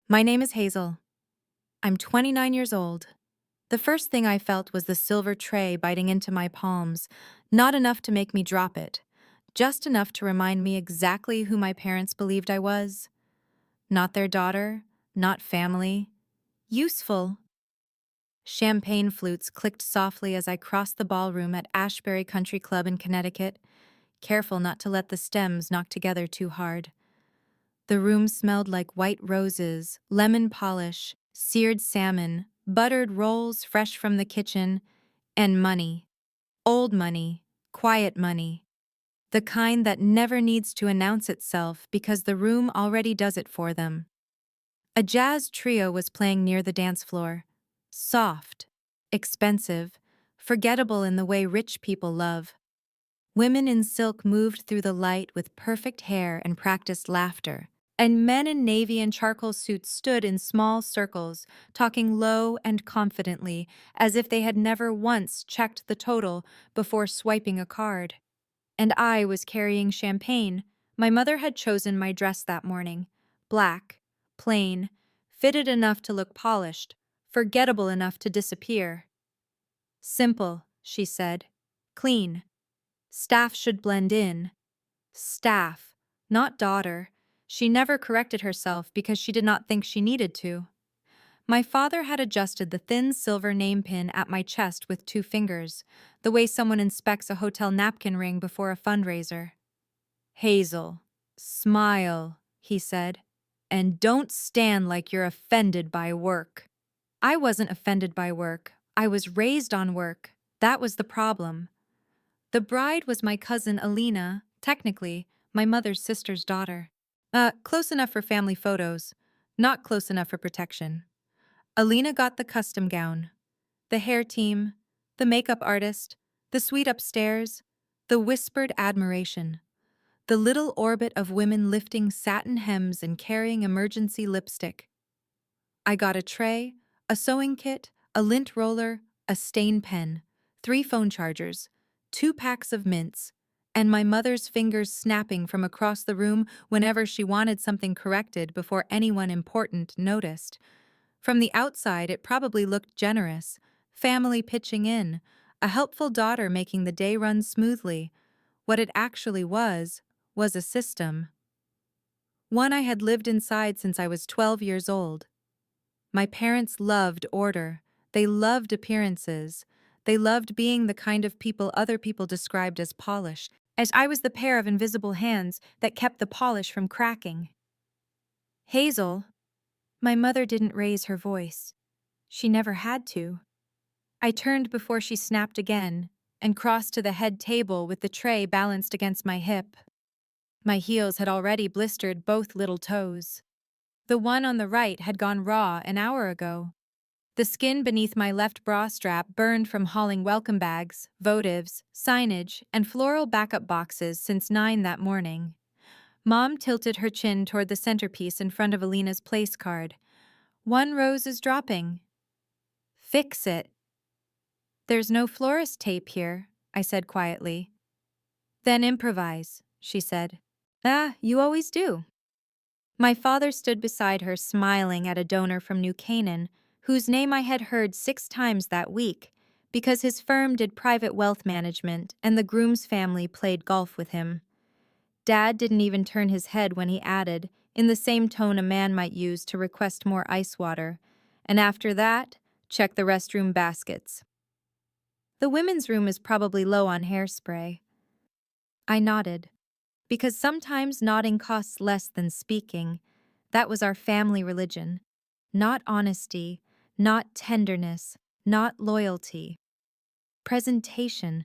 My name is Hazel. I'm 29 years old. The first thing I felt was the silver tray biting into my palms, not enough to make me drop it, just enough to remind me exactly who my parents believed I was. Not their daughter, not family. Useful. Champagne flutes clicked softly as I crossed the ballroom at Ashbury Country Club in Connecticut, careful not to let the stems knock together too hard. The room smelled like white roses, lemon polish, seared salmon, buttered rolls fresh from the kitchen, and money. Old money, quiet money. The kind that never needs to announce itself because the room already does it for them. A jazz trio was playing near the dance floor. Soft, expensive, forgettable in the way rich people love. Women in silk moved through the light with perfect hair and practiced laughter, and men in navy and charcoal suits stood in small circles, talking low and confidently, as if they had never once checked the total before swiping a card. And I was carrying champagne. My mother had chosen my dress that morning. Black, plain, fitted enough to look polished, forgettable enough to disappear. Simple, she said. Clean. Staff should blend in. Staff, not daughter. She never corrected herself because she did not think she needed to. My father had adjusted the thin silver name pin at my chest with 2 fingers, the way someone inspects a hotel napkin ring before a fundraiser. Hazel, smile, he said, and don't stand like you're offended by work. I wasn't offended by work. I was raised on work. That was the problem. The bride was my cousin Alina, technically, my mother's sister's daughter. Close enough for family photos, not close enough for protection. Alina got the custom gown, the hair team, the makeup artist, the suite upstairs, the whispered admiration, the little orbit of women lifting satin hems and carrying emergency lipstick. I got a tray, a sewing kit, a lint roller, a stain pen, 3 phone chargers, 2 packs of mints, and my mother's fingers snapping from across the room whenever she wanted something corrected before anyone important noticed. From the outside, it probably looked generous, family pitching in, a helpful daughter making the day run smoothly. What it actually was a system. One I had lived inside since I was 12 years old. My parents loved order. They loved appearances. They loved being the kind of people other people described as polished, as I was the pair of invisible hands that kept the polish from cracking. Hazel. My mother didn't raise her voice. She never had to. I turned before she snapped again and crossed to the head table with the tray balanced against my hip. My heels had already blistered both little toes. The one on the right had gone raw an hour ago. The skin beneath my left bra strap burned from hauling welcome bags, votives, signage, and floral backup boxes since 9 that morning. Mom tilted her chin toward the centerpiece in front of Alina's place card. 1 rose is dropping. Fix it. There's no florist tape here, I said quietly. Then improvise, she said. You always do. My father stood beside her smiling at a donor from New Canaan, whose name I had heard 6 times that week, because his firm did private wealth management and the groom's family played golf with him. Dad didn't even turn his head when he added, in the same tone a man might use to request more ice water, and after that, check the restroom baskets. The women's room is probably low on hairspray. I nodded, because sometimes nodding costs less than speaking. That was our family religion. Not honesty, not tenderness, not loyalty. Presentation.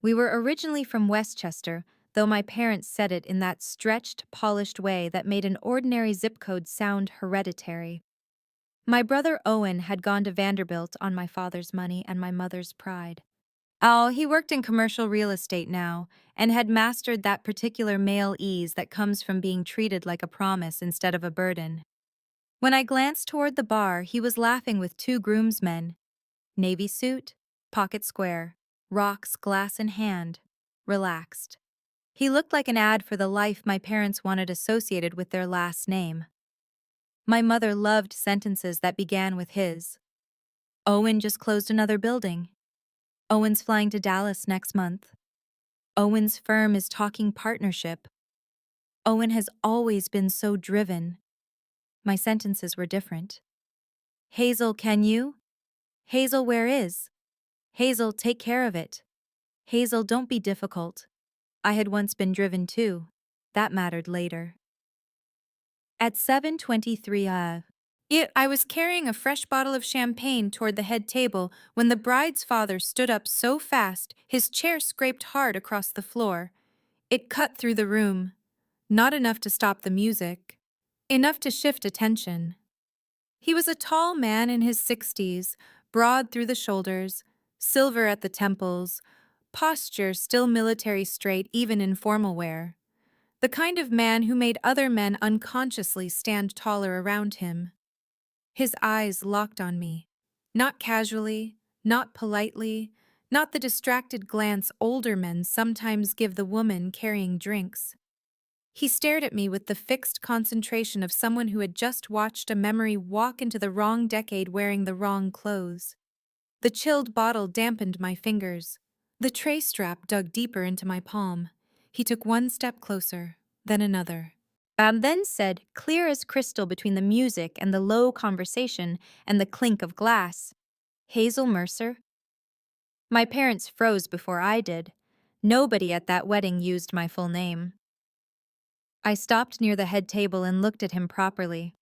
We were originally from Westchester, though my parents said it in that stretched, polished way that made an ordinary zip code sound hereditary. My brother Owen had gone to Vanderbilt on my father's money and my mother's pride. Oh, he worked in commercial real estate now, and had mastered that particular male ease that comes from being treated like a promise instead of a burden. When I glanced toward the bar, he was laughing with 2 groomsmen. Navy suit, pocket square, rocks glass in hand, relaxed. He looked like an ad for the life my parents wanted associated with their last name. My mother loved sentences that began with his. Owen just closed another building. Owen's flying to Dallas next month. Owen's firm is talking partnership. Owen has always been so driven. My sentences were different. Hazel, can you? Hazel, where is? Hazel, take care of it. Hazel, don't be difficult. I had once been driven too. That mattered later. At 7:23 I was carrying a fresh bottle of champagne toward the head table when the bride's father stood up so fast his chair scraped hard across the floor. It cut through the room. Not enough to stop the music. Enough to shift attention. He was a tall man in his 60s, broad through the shoulders, silver at the temples, posture still military straight even in formal wear. The kind of man who made other men unconsciously stand taller around him. His eyes locked on me. Not casually, not politely, not the distracted glance older men sometimes give the woman carrying drinks. He stared at me with the fixed concentration of someone who had just watched a memory walk into the wrong decade wearing the wrong clothes. The chilled bottle dampened my fingers. The tray strap dug deeper into my palm. He took one step closer, then another. And then said, clear as crystal between the music and the low conversation and the clink of glass, Hazel Mercer? My parents froze before I did. Nobody at that wedding used my full name. I stopped near the head table and looked at him properly.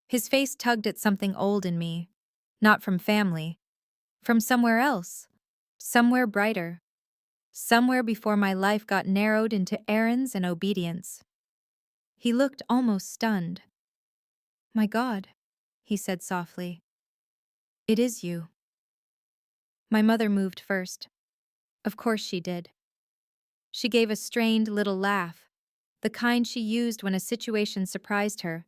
His face tugged at something old in me. Not from family. From somewhere else. Somewhere brighter. Somewhere before my life got narrowed into errands and obedience. He looked almost stunned. My God, he said softly. It is you. My mother moved first. Of course she did. She gave a strained little laugh, the kind she used when a situation surprised her,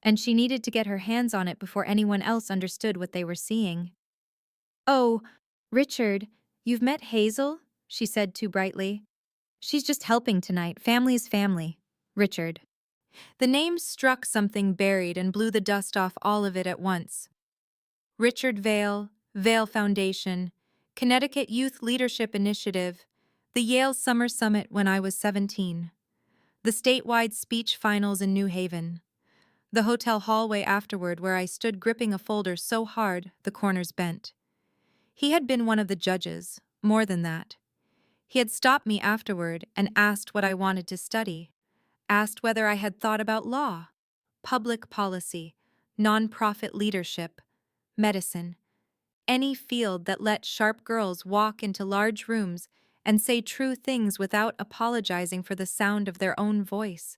and she needed to get her hands on it before anyone else understood what they were seeing. Oh, Richard, you've met Hazel? She said too brightly. She's just helping tonight. Family is family. Richard. The name struck something buried and blew the dust off all of it at once. Richard Vale, Vale Foundation, Connecticut Youth Leadership Initiative, the Yale Summer Summit when I was 17, the statewide speech finals in New Haven, the hotel hallway afterward where I stood gripping a folder so hard the corners bent. He had been one of the judges, more than that. He had stopped me afterward and asked what I wanted to study, asked whether I had thought about law, public policy, nonprofit leadership, medicine, any field that let sharp girls walk into large rooms and say true things without apologizing for the sound of their own voice.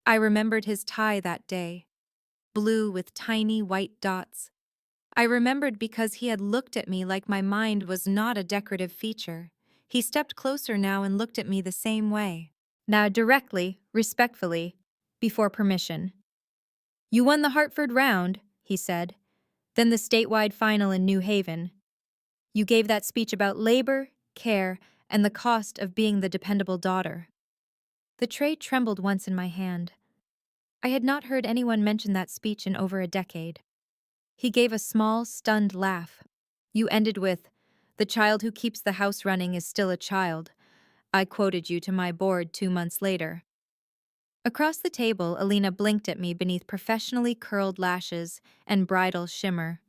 I remembered his tie that day, blue with tiny white dots. I remembered because he had looked at me like my mind was not a decorative feature. He stepped closer now and looked at me the same way. Now directly, respectfully, before permission. You won the Hartford round, he said. Then the statewide final in New Haven. You gave that speech about labor, care, and the cost of being the dependable daughter. The tray trembled once in my hand. I had not heard anyone mention that speech in over a decade. He gave a small, stunned laugh. You ended with, the child who keeps the house running is still a child. I quoted you to my board 2 months later. Across the table, Alina blinked at me beneath professionally curled lashes and bridal shimmer.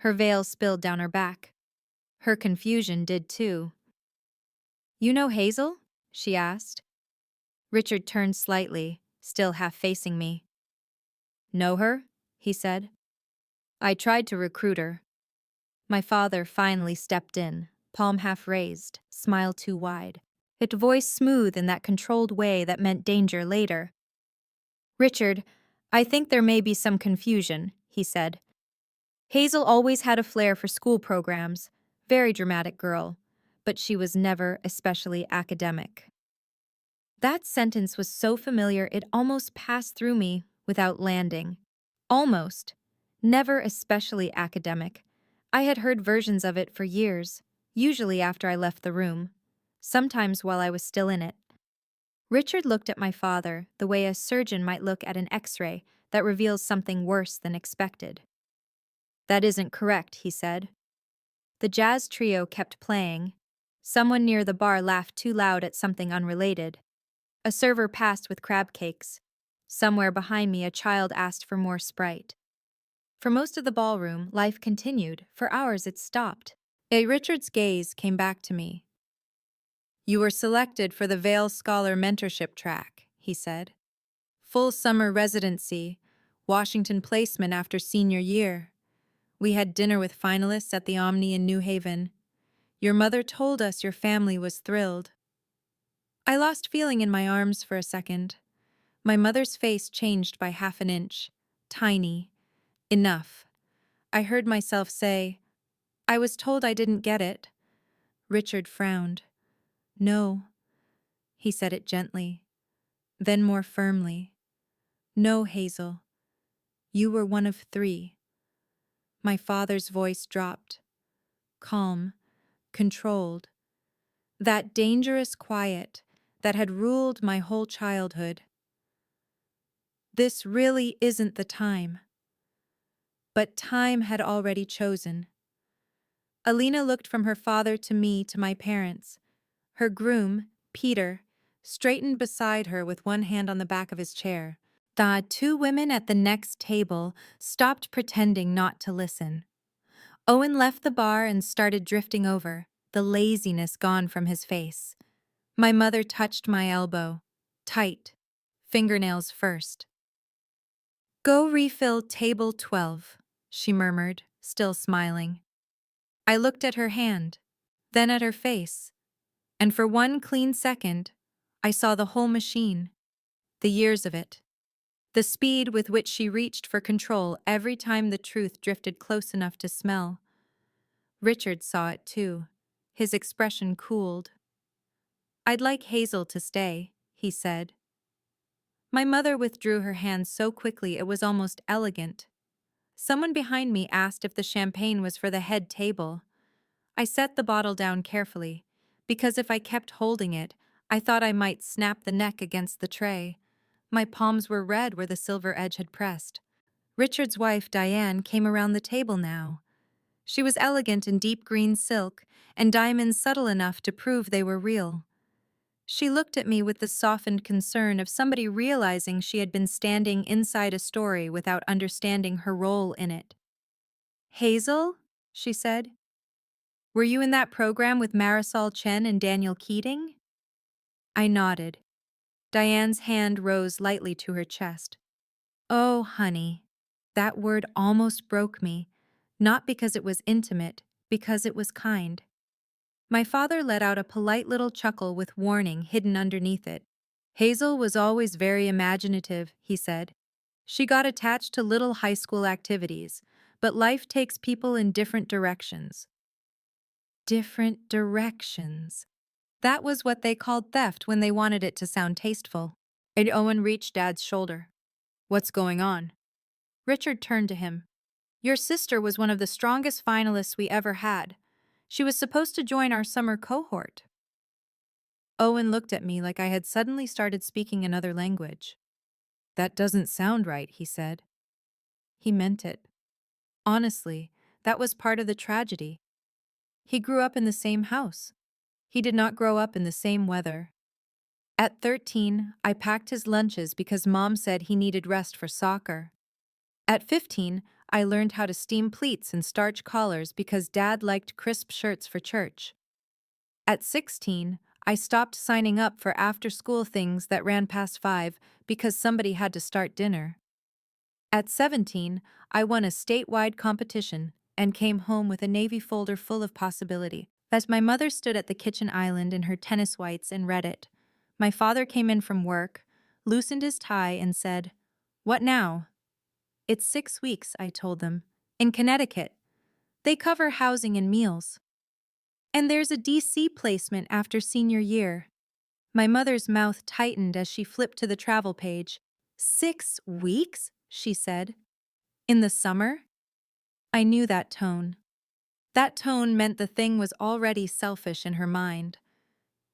Her veil spilled down her back. Her confusion did too. You know Hazel? She asked. Richard turned slightly, still half facing me. Know her? He said. I tried to recruit her. My father finally stepped in, palm half raised, smile too wide. It voiced smooth in that controlled way that meant danger later. Richard, I think there may be some confusion, he said. Hazel always had a flair for school programs, very dramatic girl, but she was never especially academic. That sentence was so familiar it almost passed through me without landing. Almost. Never especially academic. I had heard versions of it for years, usually after I left the room, sometimes while I was still in it. Richard looked at my father the way a surgeon might look at an X-ray, that reveals something worse than expected. That isn't correct, he said. The jazz trio kept playing. Someone near the bar laughed too loud at something unrelated. A server passed with crab cakes. Somewhere behind me, a child asked for more Sprite. For most of the ballroom, life continued. For hours, it stopped. Richard's gaze came back to me. You were selected for the Vail Scholar Mentorship track, he said. Full summer residency, Washington placement after senior year. We had dinner with finalists at the Omni in New Haven. Your mother told us your family was thrilled. I lost feeling in my arms for a second. My mother's face changed by half an inch. Tiny. Enough. I heard myself say, I was told I didn't get it. Richard frowned. No. He said it gently. Then more firmly. No, Hazel. You were one of 3. My father's voice dropped. Calm. Controlled. That dangerous quiet that had ruled my whole childhood. This really isn't the time. But time had already chosen. Alina looked from her father to me to my parents. Her groom, Peter, straightened beside her with one hand on the back of his chair. The 2 women at the next table stopped pretending not to listen. Owen left the bar and started drifting over, the laziness gone from his face. My mother touched my elbow. Tight. Fingernails first. Go refill table 12, she murmured, still smiling. I looked at her hand, then at her face, and for one clean second, I saw the whole machine, the years of it, the speed with which she reached for control every time the truth drifted close enough to smell. Richard saw it too. His expression cooled. I'd like Hazel to stay, he said. My mother withdrew her hand so quickly it was almost elegant. Someone behind me asked if the champagne was for the head table. I set the bottle down carefully, because if I kept holding it, I thought I might snap the neck against the tray. My palms were red where the silver edge had pressed. Richard's wife, Diane, came around the table now. She was elegant in deep green silk, and diamonds subtle enough to prove they were real. She looked at me with the softened concern of somebody realizing she had been standing inside a story without understanding her role in it. Hazel, she said, were you in that program with Marisol Chen and Daniel Keating? I nodded. Diane's hand rose lightly to her chest. Oh, honey. That word almost broke me, not because it was intimate, because it was kind. My father let out a polite little chuckle with warning hidden underneath it. Hazel was always very imaginative, he said. She got attached to little high school activities, but life takes people in different directions. Different directions. That was what they called theft when they wanted it to sound tasteful. And Owen reached Dad's shoulder. What's going on? Richard turned to him. Your sister was one of the strongest finalists we ever had. She was supposed to join our summer cohort. Owen looked at me like I had suddenly started speaking another language. That doesn't sound right, he said. He meant it. Honestly, that was part of the tragedy. He grew up in the same house. He did not grow up in the same weather. At 13, I packed his lunches because Mom said he needed rest for soccer. At 15, I learned how to steam pleats and starch collars because Dad liked crisp shirts for church. At 16, I stopped signing up for after-school things that ran past 5 because somebody had to start dinner. At 17, I won a statewide competition and came home with a Navy folder full of possibility. As my mother stood at the kitchen island in her tennis whites and read it, my father came in from work, loosened his tie, and said, "What now?" It's 6 weeks, I told them. In Connecticut. They cover housing and meals. And there's a DC placement after senior year. My mother's mouth tightened as she flipped to the travel page. 6 weeks? She said. In the summer? I knew that tone. That tone meant the thing was already selfish in her mind.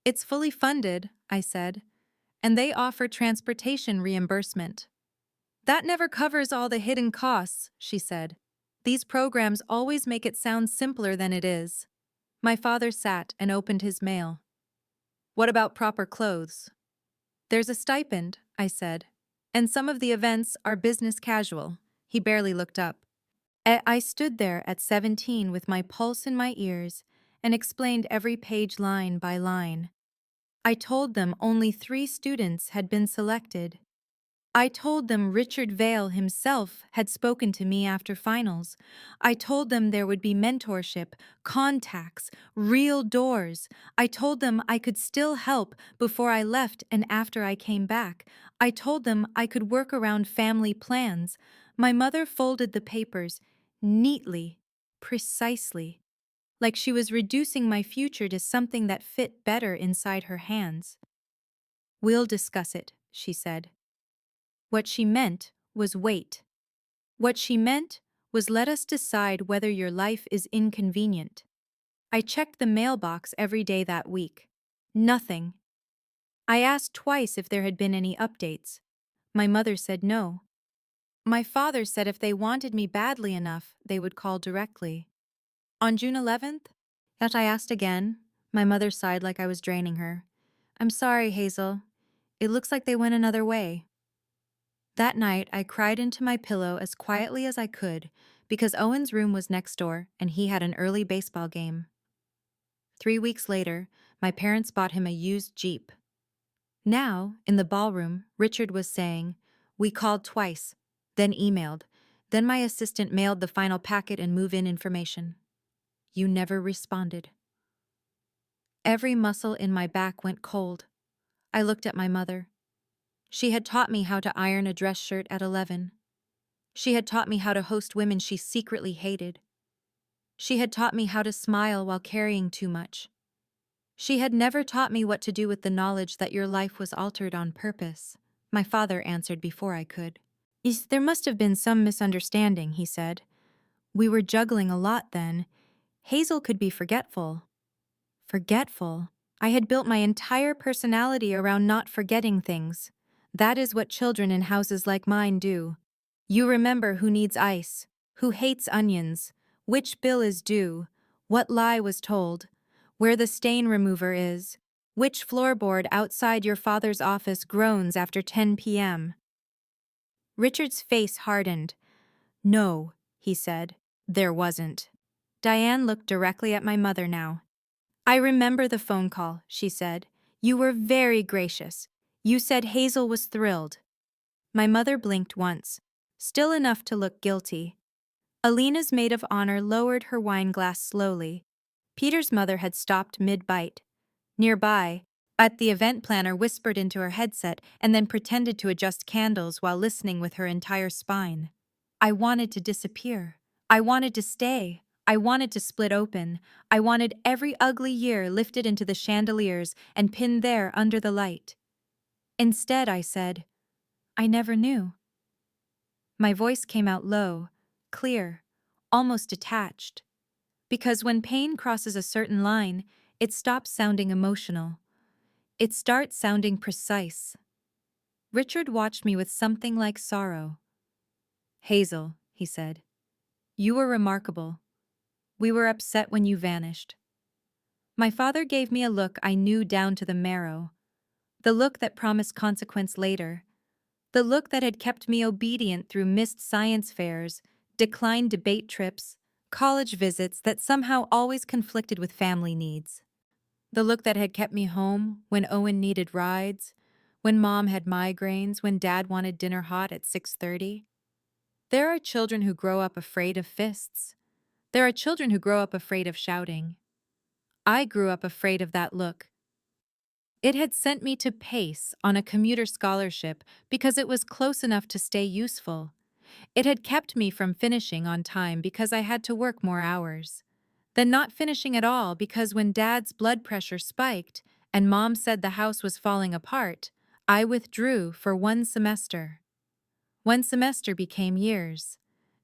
It's fully funded, I said, and they offer transportation reimbursement. That never covers all the hidden costs, she said. These programs always make it sound simpler than it is. My father sat and opened his mail. What about proper clothes? There's a stipend, I said. And some of the events are business casual. He barely looked up. I stood there at 17 with my pulse in my ears and explained every page line by line. I told them only 3 students had been selected. I told them Richard Vale himself had spoken to me after finals. I told them there would be mentorship, contacts, real doors. I told them I could still help before I left and after I came back. I told them I could work around family plans. My mother folded the papers neatly, precisely, like she was reducing my future to something that fit better inside her hands. We'll discuss it, she said. What she meant was wait. What she meant was let us decide whether your life is inconvenient. I checked the mailbox every day that week. Nothing. I asked twice if there had been any updates. My mother said no. My father said if they wanted me badly enough, they would call directly. On June 11th, I asked again. My mother sighed like I was draining her. I'm sorry, Hazel. It looks like they went another way. That night, I cried into my pillow as quietly as I could because Owen's room was next door and he had an early baseball game. 3 weeks later, my parents bought him a used Jeep. Now, in the ballroom, Richard was saying, "We called twice, then emailed, then my assistant mailed the final packet and move-in information. You never responded." Every muscle in my back went cold. I looked at my mother. She had taught me how to iron a dress shirt at 11. She had taught me how to host women she secretly hated. She had taught me how to smile while carrying too much. She had never taught me what to do with the knowledge that your life was altered on purpose. My father answered before I could. There must have been some misunderstanding, he said. We were juggling a lot then. Hazel could be forgetful. Forgetful? I had built my entire personality around not forgetting things. That is what children in houses like mine do. You remember who needs ice, who hates onions, which bill is due, what lie was told, where the stain remover is, which floorboard outside your father's office groans after 10 p.m. Richard's face hardened. No, he said, there wasn't. Diane looked directly at my mother now. I remember the phone call, she said. You were very gracious. You said Hazel was thrilled. My mother blinked once, still enough to look guilty. Alina's maid of honor lowered her wine glass slowly. Peter's mother had stopped mid-bite. Nearby, the event planner whispered into her headset and then pretended to adjust candles while listening with her entire spine. I wanted to disappear. I wanted to stay. I wanted to split open. I wanted every ugly year lifted into the chandeliers and pinned there under the light. Instead, I said, I never knew. My voice came out low, clear, almost detached. Because when pain crosses a certain line, it stops sounding emotional. It starts sounding precise. Richard watched me with something like sorrow. Hazel, he said, you were remarkable. We were upset when you vanished. My father gave me a look I knew down to the marrow. The look that promised consequence later. The look that had kept me obedient through missed science fairs, declined debate trips, college visits that somehow always conflicted with family needs. The look that had kept me home when Owen needed rides, when Mom had migraines, when Dad wanted dinner hot at 6:30. There are children who grow up afraid of fists. There are children who grow up afraid of shouting. I grew up afraid of that look. It had sent me to Pace on a commuter scholarship because it was close enough to stay useful. It had kept me from finishing on time because I had to work more hours. Then not finishing at all because when Dad's blood pressure spiked and Mom said the house was falling apart, I withdrew for 1 semester. 1 semester became years.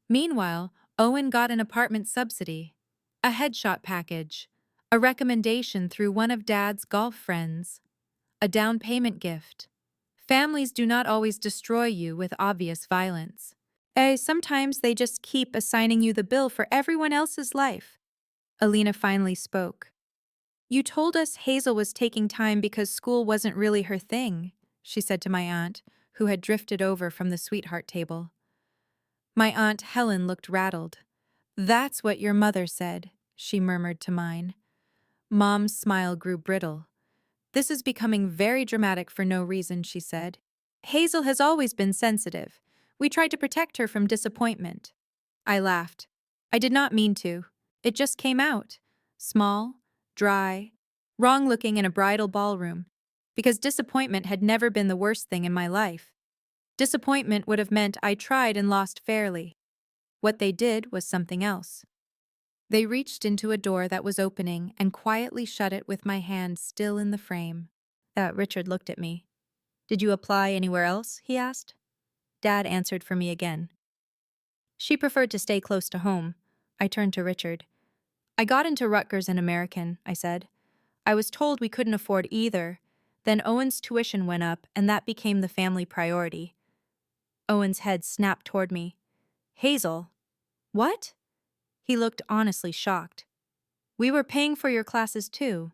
Meanwhile, Owen got an apartment subsidy, a headshot package, a recommendation through one of Dad's golf friends, a down payment gift, Families do not always destroy you with obvious violence. Sometimes they just keep assigning you the bill for everyone else's life. Alina finally spoke. You told us Hazel was taking time because school wasn't really her thing, she said to my aunt, who had drifted over from the sweetheart table. My aunt Helen looked rattled. That's what your mother said, she murmured to mine. Mom's smile grew brittle. This is becoming very dramatic for no reason, she said. Hazel has always been sensitive. We tried to protect her from disappointment. I laughed. I did not mean to. It just came out. Small, dry, wrong-looking in a bridal ballroom. Because disappointment had never been the worst thing in my life. Disappointment would have meant I tried and lost fairly. What they did was something else. They reached into a door that was opening and quietly shut it with my hand still in the frame. Richard looked at me. Did you apply anywhere else? He asked. Dad answered for me again. She preferred to stay close to home. I turned to Richard. I got into Rutgers and American, I said. I was told we couldn't afford either. Then Owen's tuition went up, and that became the family priority. Owen's head snapped toward me. Hazel. What? He looked honestly shocked. We were paying for your classes too.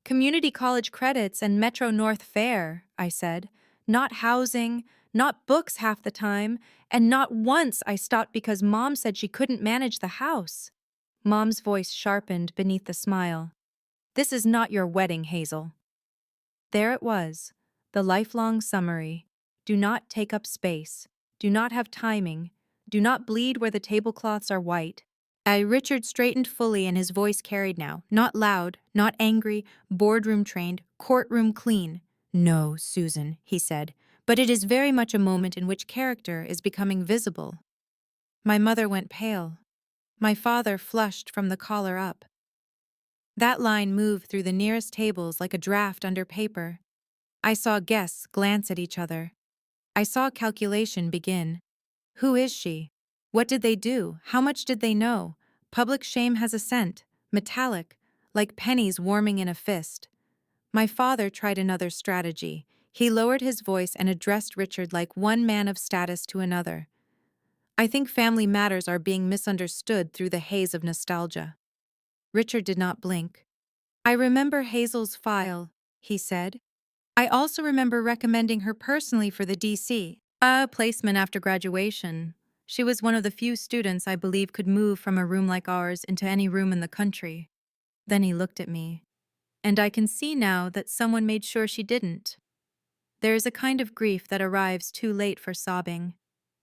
Community college credits and Metro North fare, I said. Not housing, not books half the time, and not once I stopped because Mom said she couldn't manage the house. Mom's voice sharpened beneath the smile. This is not your wedding, Hazel. There it was, the lifelong summary. Do not take up space. Do not have timing. Do not bleed where the tablecloths are white. Richard straightened fully and his voice carried now, not loud, not angry, boardroom trained, courtroom clean. No, Susan, he said, but it is very much a moment in which character is becoming visible. My mother went pale. My father flushed from the collar up. That line moved through the nearest tables like a draft under paper. I saw guests glance at each other. I saw calculation begin. Who is she? What did they do? How much did they know? Public shame has a scent, metallic, like pennies warming in a fist. My father tried another strategy. He lowered his voice and addressed Richard like one man of status to another. I think family matters are being misunderstood through the haze of nostalgia. Richard did not blink. I remember Hazel's file, he said. I also remember recommending her personally for the DC, placement after graduation. She was one of the few students I believe could move from a room like ours into any room in the country. Then he looked at me. And I can see now that someone made sure she didn't. There is a kind of grief that arrives too late for sobbing.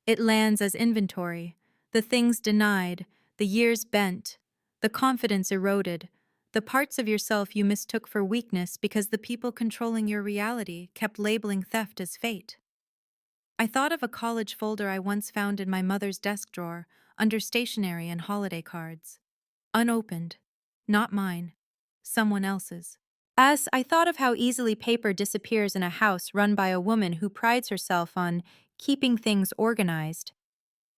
It lands as inventory, the things denied, the years bent, the confidence eroded, the parts of yourself you mistook for weakness because the people controlling your reality kept labeling theft as fate. I thought of a college folder I once found in my mother's desk drawer, under stationery and holiday cards. Unopened. Not mine. Someone else's. As I thought of how easily paper disappears in a house run by a woman who prides herself on keeping things organized.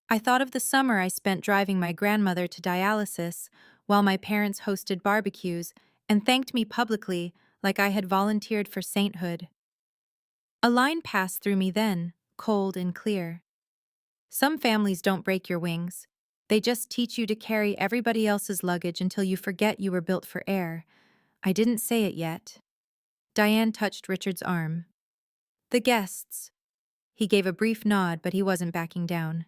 I thought of the summer I spent driving my grandmother to dialysis while my parents hosted barbecues and thanked me publicly like I had volunteered for sainthood. A line passed through me then, cold and clear. Some families don't break your wings. They just teach you to carry everybody else's luggage until you forget you were built for air. I didn't say it yet. Diane touched Richard's arm. The guests. He gave a brief nod, but he wasn't backing down.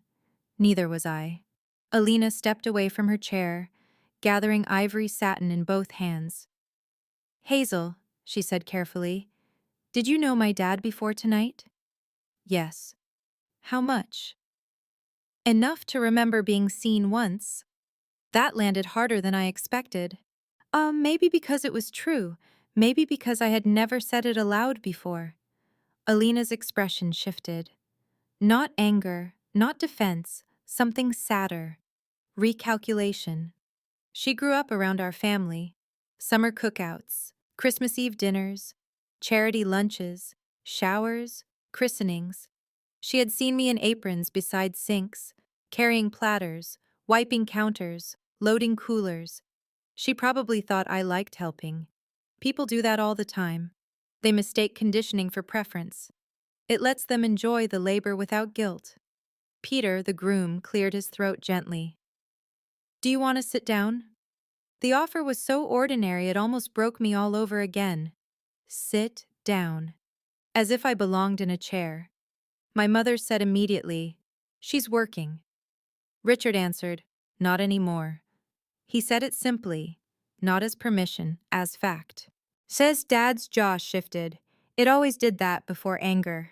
Neither was I. Alina stepped away from her chair, gathering ivory satin in both hands. Hazel, she said carefully, did you know my dad before tonight? Yes. How much? Enough to remember being seen once. That landed harder than I expected. Maybe because it was true. Maybe because I had never said it aloud before. Alina's expression shifted. Not anger, not defense, something sadder. Recalculation. She grew up around our family. Summer cookouts, Christmas Eve dinners, charity lunches, showers, christenings. She had seen me in aprons beside sinks, carrying platters, wiping counters, loading coolers. She probably thought I liked helping. People do that all the time. They mistake conditioning for preference. It lets them enjoy the labor without guilt. Peter, the groom, cleared his throat gently. Do you want to sit down? The offer was so ordinary it almost broke me all over again. Sit down. As if I belonged in a chair. My mother said immediately, She's working. Richard answered, Not anymore. He said it simply, not as permission, as fact. Says Dad's jaw shifted. It always did that before anger.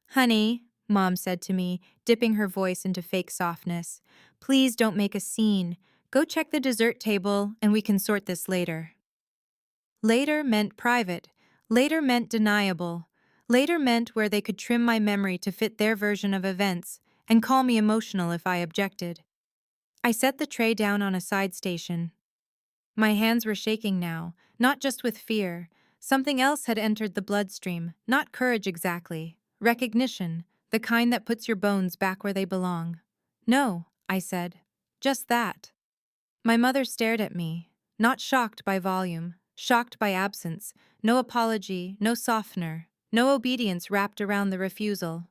Honey, Mom said to me, dipping her voice into fake softness, please don't make a scene. Go check the dessert table and we can sort this later. Later meant private. Later meant deniable. Later meant where they could trim my memory to fit their version of events and call me emotional if I objected. I set the tray down on a side station. My hands were shaking now, not just with fear. Something else had entered the bloodstream, not courage exactly. Recognition, the kind that puts your bones back where they belong. No, I said. Just that. My mother stared at me, not shocked by volume, shocked by absence, no apology, no softener, no obedience wrapped around the refusal.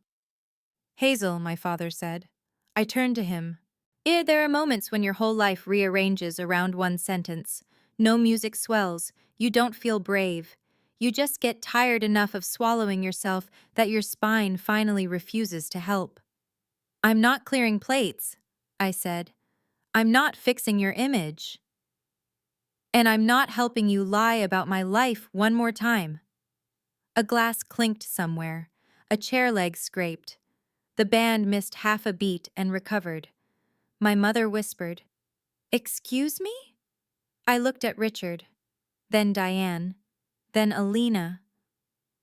Hazel, my father said. I turned to him. There are moments when your whole life rearranges around one sentence. No music swells, you don't feel brave. You just get tired enough of swallowing yourself that your spine finally refuses to help. I'm not clearing plates, I said. I'm not fixing your image. And I'm not helping you lie about my life one more time. A glass clinked somewhere. A chair leg scraped. The band missed half a beat and recovered. My mother whispered, Excuse me? I looked at Richard, then Diane, then Alina,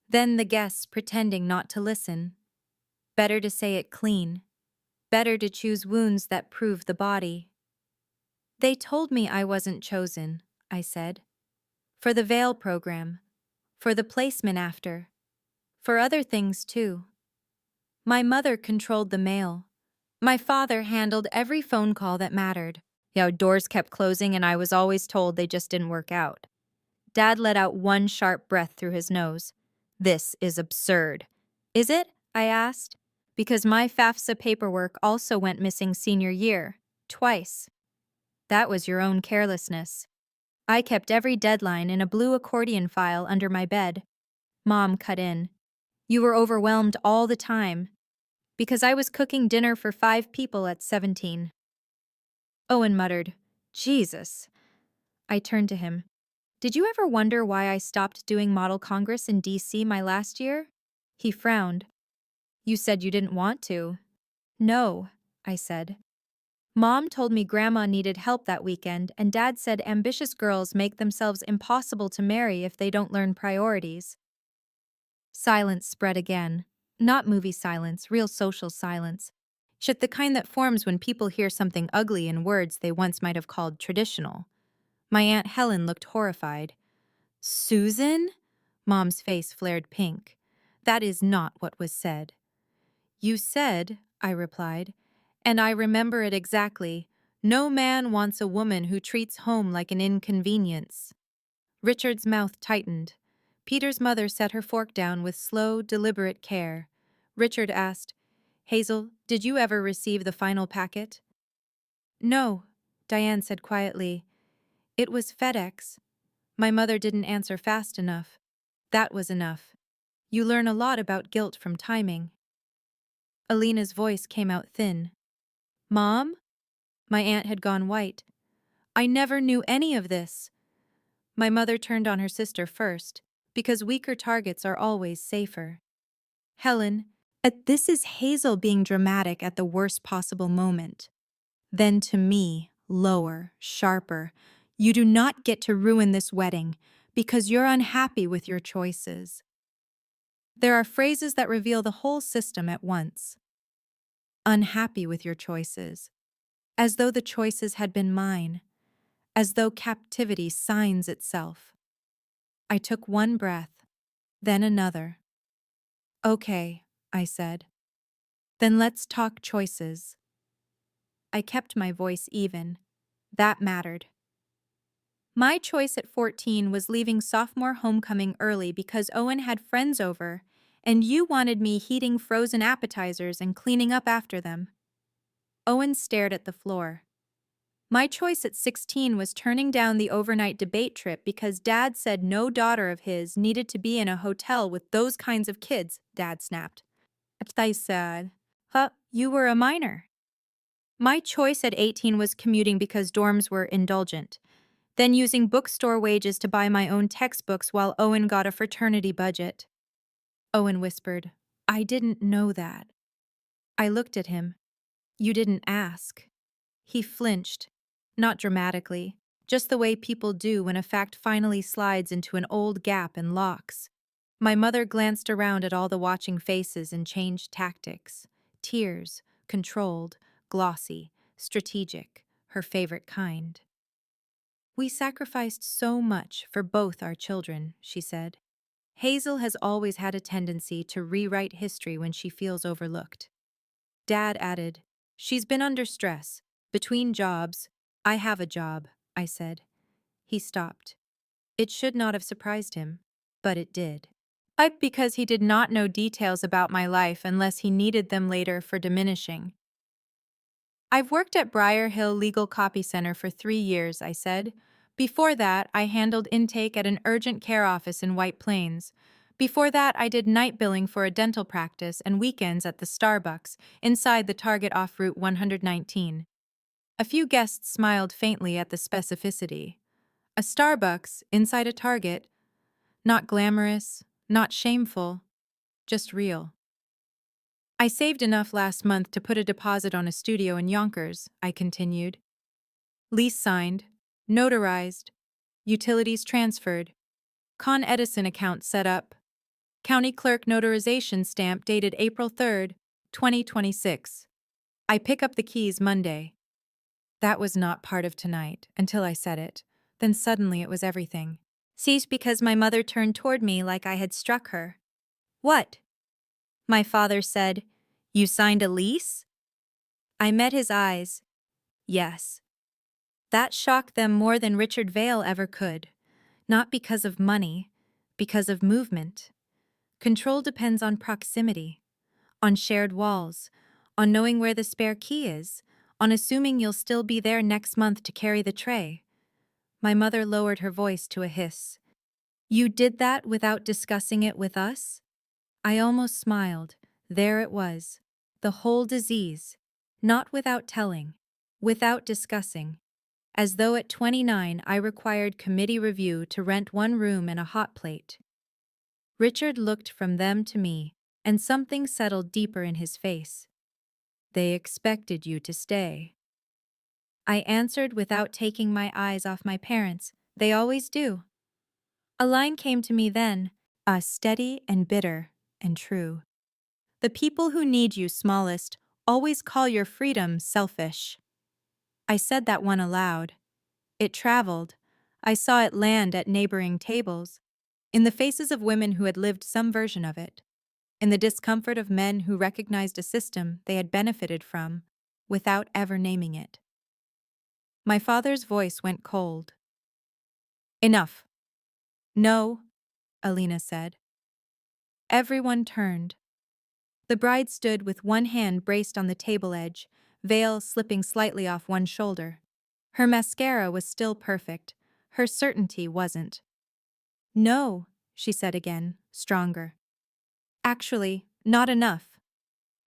then the guests pretending not to listen. Better to say it clean. Better to choose wounds that prove the body. They told me I wasn't chosen, I said. For the veil program. For the placement after. For other things too. My mother controlled the mail. My father handled every phone call that mattered. Doors kept closing and I was always told they just didn't work out. Dad let out one sharp breath through his nose. This is absurd. Is it? I asked. Because my FAFSA paperwork also went missing senior year. Twice. That was your own carelessness. I kept every deadline in a blue accordion file under my bed. Mom cut in. You were overwhelmed all the time. Because I was cooking dinner for 5 people at 17. Owen muttered, Jesus. I turned to him. Did you ever wonder why I stopped doing Model Congress in D.C. my last year? He frowned. You said you didn't want to. No, I said. Mom told me Grandma needed help that weekend, and Dad said ambitious girls make themselves impossible to marry if they don't learn priorities. Silence spread again. Not movie silence, real social silence. Shit, the kind that forms when people hear something ugly in words they once might have called traditional. My Aunt Helen looked horrified. Susan? Mom's face flared pink. That is not what was said. You said, I replied, and I remember it exactly, no man wants a woman who treats home like an inconvenience. Richard's mouth tightened. Peter's mother set her fork down with slow, deliberate care. Richard asked, Hazel, did you ever receive the final packet? No, Diane said quietly. It was FedEx. My mother didn't answer fast enough. That was enough. You learn a lot about guilt from timing. Alina's voice came out thin. Mom? My aunt had gone white. I never knew any of this. My mother turned on her sister first, because weaker targets are always safer. Helen, this is Hazel being dramatic at the worst possible moment. Then to me, lower, sharper, you do not get to ruin this wedding because you're unhappy with your choices. There are phrases that reveal the whole system at once. Unhappy with your choices. As though the choices had been mine. As though captivity signs itself. I took one breath, then another. Okay, I said. Then let's talk choices. I kept my voice even. That mattered. My choice at 14 was leaving sophomore homecoming early because Owen had friends over, And you wanted me heating frozen appetizers and cleaning up after them. Owen stared at the floor. My choice at 16 was turning down the overnight debate trip because Dad said no daughter of his needed to be in a hotel with those kinds of kids, Dad snapped. I said, "Huh, you were a minor." My choice at 18 was commuting because dorms were indulgent, then using bookstore wages to buy my own textbooks while Owen got a fraternity budget. Owen whispered, "I didn't know that." I looked at him. "You didn't ask." He flinched, not dramatically, just the way people do when a fact finally slides into an old gap and locks. My mother glanced around at all the watching faces and changed tactics. Tears, controlled, glossy, strategic, her favorite kind. "We sacrificed so much for both our children," she said. "Hazel has always had a tendency to rewrite history when she feels overlooked." Dad added, "She's been under stress. Between jobs." "I have a job," I said. He stopped. It should not have surprised him, but it did. Because he did not know details about my life unless he needed them later for diminishing. "I've worked at Briar Hill Legal Copy Center for 3 years," I said. "Before that, I handled intake at an urgent care office in White Plains. Before that, I did night billing for a dental practice and weekends at the Starbucks inside the Target off Route 119. A few guests smiled faintly at the specificity. A Starbucks inside a Target, not glamorous, not shameful, just real. "I saved enough last month to put a deposit on a studio in Yonkers," I continued. "Lease signed, notarized, utilities transferred, Con Edison account set up, county clerk notarization stamp dated April 3rd, 2026. I pick up the keys Monday." That was not part of tonight, until I said it. Then suddenly it was everything. Ceased because my mother turned toward me like I had struck her. "What?" My father said. "You signed a lease?" I met his eyes. Yes. That shocked them more than Richard Vale ever could. Not because of money, because of movement. Control depends on proximity, on shared walls, on knowing where the spare key is, on assuming you'll still be there next month to carry the tray. My mother lowered her voice to a hiss. "You did that without discussing it with us?" I almost smiled. There it was. The whole disease. Not without telling. Without discussing. As though at 29 I required committee review to rent one room and a hot plate. Richard looked from them to me, and something settled deeper in his face. "They expected you to stay." I answered without taking my eyes off my parents. "They always do." A line came to me then, steady and bitter and true. "The people who need you smallest always call your freedom selfish." I said that one aloud. It traveled. I saw it land at neighboring tables, in the faces of women who had lived some version of it, in the discomfort of men who recognized a system they had benefited from without ever naming it. My father's voice went cold. "Enough." "No," Alina said. Everyone turned. The bride stood with one hand braced on the table edge, veil slipping slightly off one shoulder. Her mascara was still perfect. Her certainty wasn't. "No," she said again, stronger. "Actually, not enough.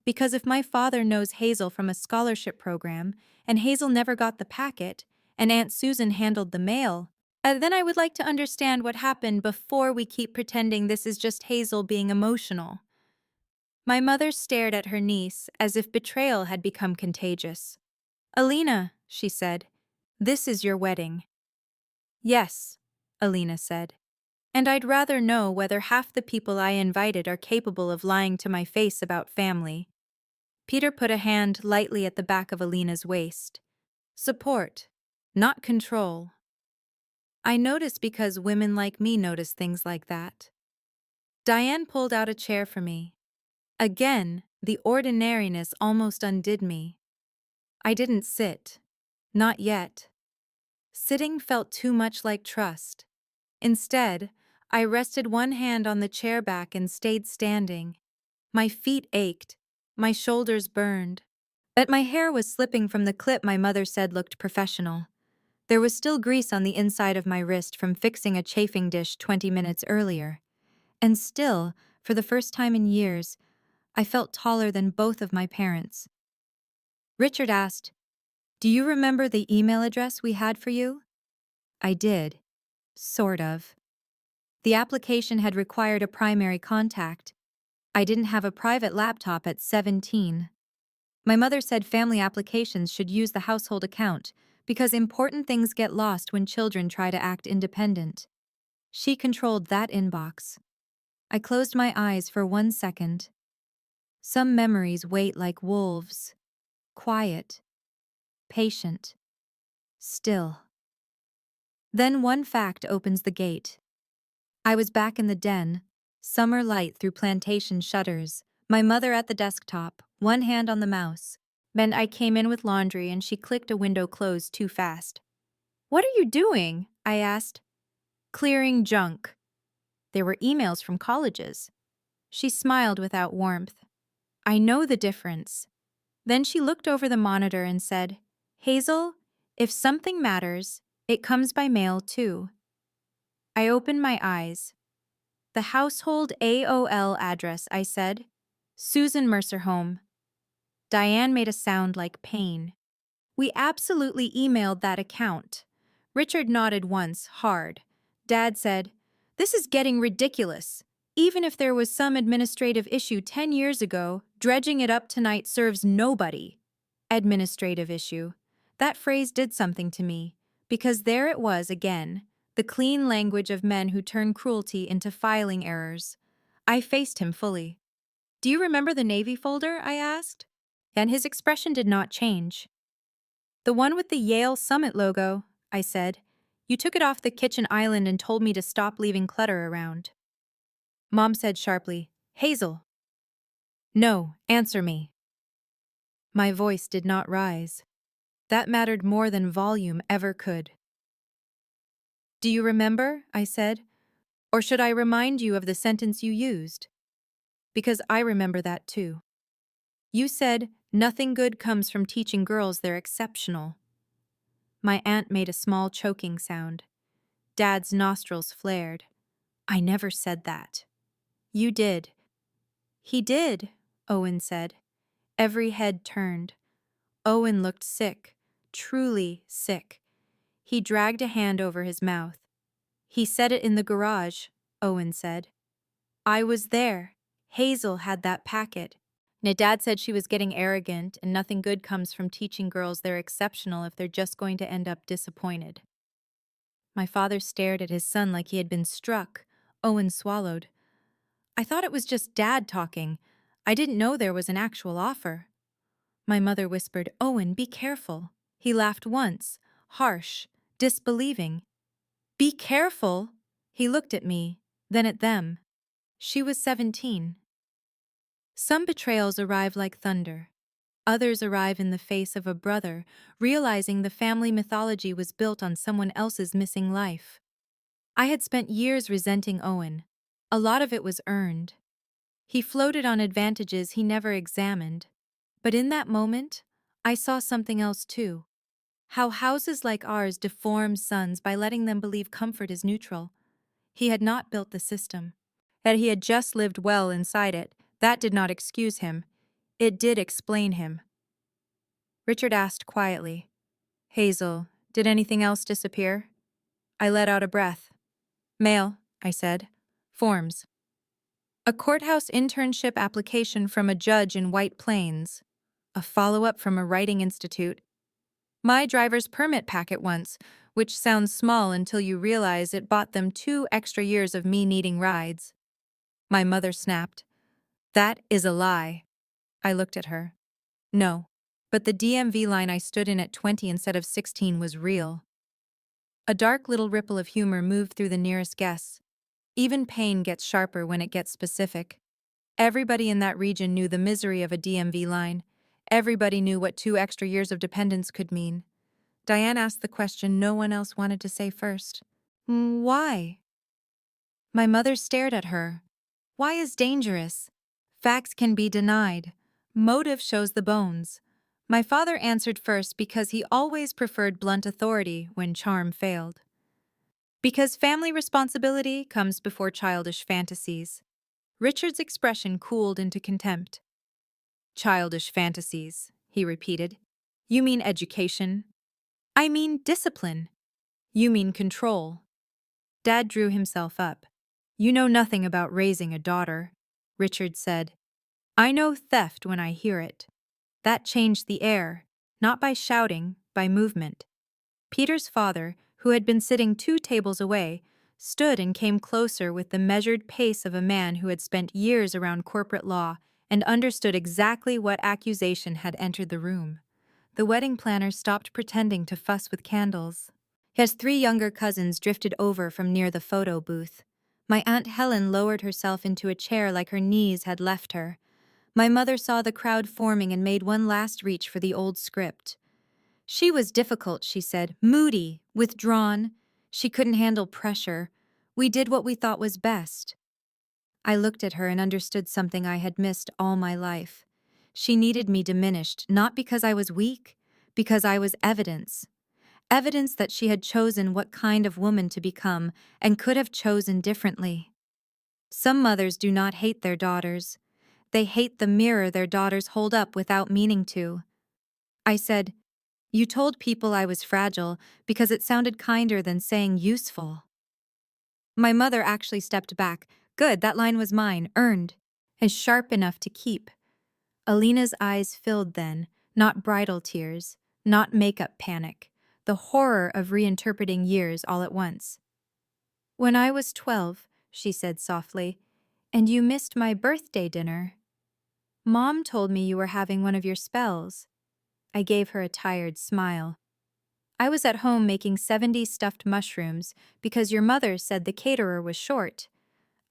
Because if my father knows Hazel from a scholarship program, and Hazel never got the packet, and Aunt Susan handled the mail, then I would like to understand what happened before we keep pretending this is just Hazel being emotional." My mother stared at her niece as if betrayal had become contagious. "Alina," she said, "this is your wedding." "Yes," Alina said. "And I'd rather know whether half the people I invited are capable of lying to my face about family." Peter put a hand lightly at the back of Alina's waist. "Support, not control." I notice because women like me notice things like that. Diane pulled out a chair for me. Again, the ordinariness almost undid me. I didn't sit. Not yet. Sitting felt too much like trust. Instead, I rested one hand on the chair back and stayed standing. My feet ached. My shoulders burned. But my hair was slipping from the clip my mother said looked professional. There was still grease on the inside of my wrist from fixing a chafing dish 20 minutes earlier. And still, for the first time in years, I felt taller than both of my parents. Richard asked, "Do you remember the email address we had for you?" I did. Sort of. The application had required a primary contact. I didn't have a private laptop at 17. My mother said family applications should use the household account because important things get lost when children try to act independent. She controlled that inbox. I closed my eyes for 1 second. Some memories wait like wolves. Quiet. Patient. Still. Then one fact opens the gate. I was back in the den, summer light through plantation shutters, my mother at the desktop, one hand on the mouse. Then I came in with laundry and she clicked a window closed too fast. "What are you doing?" I asked. "Clearing junk." There were emails from colleges. She smiled without warmth. "I know the difference." Then she looked over the monitor and said, "Hazel, if something matters, it comes by mail too." I opened my eyes. "The household AOL address," I said. "Susan Mercer home." Diane made a sound like pain. "We absolutely emailed that account." Richard nodded once, hard. Dad said, "This is getting ridiculous. Even if there was some administrative issue 10 years ago, dredging it up tonight serves nobody." Administrative issue. That phrase did something to me, because there it was again, the clean language of men who turn cruelty into filing errors. I faced him fully. "Do you remember the Navy folder?" I asked. And his expression did not change. "The one with the Yale Summit logo," I said. "You took it off the kitchen island and told me to stop leaving clutter around." Mom said sharply, "Hazel." "No, answer me." My voice did not rise. That mattered more than volume ever could. "Do you remember?" I said. "Or should I remind you of the sentence you used?" Because I remember that too. You said, "Nothing good comes from teaching girls they're exceptional." My aunt made a small choking sound. Dad's nostrils flared. "I never said that." "You did." "He did," Owen said. Every head turned. Owen looked sick, truly sick. He dragged a hand over his mouth. "He said it in the garage," Owen said. "I was there. Hazel had that packet." Dad said she was getting arrogant and nothing good comes from teaching girls they're exceptional if they're just going to end up disappointed. My father stared at his son like he had been struck. Owen swallowed. "I thought it was just Dad talking. I didn't know there was an actual offer." My mother whispered, "Owen, be careful." He laughed once, harsh, disbelieving. "Be careful?" He looked at me, then at them. She was 17. Some betrayals arrive like thunder. Others arrive in the face of a brother, realizing the family mythology was built on someone else's missing life. I had spent years resenting Owen. A lot of it was earned. He floated on advantages he never examined. But in that moment, I saw something else too. How houses like ours deform sons by letting them believe comfort is neutral. He had not built the system. That he had just lived well inside it, that did not excuse him. It did explain him. Richard asked quietly, "Hazel, did anything else disappear?" I let out a breath. "Mail," I said. "Forms. A courthouse internship application from a judge in White Plains. A follow-up from a writing institute. My driver's permit packet once, which sounds small until you realize it bought them 2 extra years of me needing rides." My mother snapped. "That is a lie." I looked at her. "No. But the DMV line I stood in at 20 instead of 16 was real." A dark little ripple of humor moved through the nearest guests. Even pain gets sharper when it gets specific. Everybody in that region knew the misery of a DMV line. Everybody knew what 2 extra years of dependence could mean. Diane asked the question no one else wanted to say first. "Why?" My mother stared at her. Why is dangerous? Facts can be denied. Motive shows the bones. My father answered first because he always preferred blunt authority when charm failed. Because family responsibility comes before childish fantasies. Richard's expression cooled into contempt. Childish fantasies, he repeated. You mean education? I mean discipline. You mean control. Dad drew himself up. You know nothing about raising a daughter, Richard said. I know theft when I hear it. That changed the air, not by shouting, by movement. Peter's father, who had been sitting 2 tables away, stood and came closer with the measured pace of a man who had spent years around corporate law and understood exactly what accusation had entered the room. The wedding planner stopped pretending to fuss with candles. His 3 younger cousins drifted over from near the photo booth. My Aunt Helen lowered herself into a chair like her knees had left her. My mother saw the crowd forming and made one last reach for the old script. She was difficult, she said, moody, withdrawn. She couldn't handle pressure. We did what we thought was best. I looked at her and understood something I had missed all my life. She needed me diminished, not because I was weak, because I was evidence. Evidence that she had chosen what kind of woman to become and could have chosen differently. Some mothers do not hate their daughters. They hate the mirror their daughters hold up without meaning to. I said, You told people I was fragile because it sounded kinder than saying useful. My mother actually stepped back. Good, that line was mine, earned, and sharp enough to keep. Alina's eyes filled then, not bridal tears, not makeup panic, the horror of reinterpreting years all at once. When I was 12, she said softly, and you missed my birthday dinner. Mom told me you were having one of your spells. I gave her a tired smile. I was at home making 70 stuffed mushrooms because your mother said the caterer was short.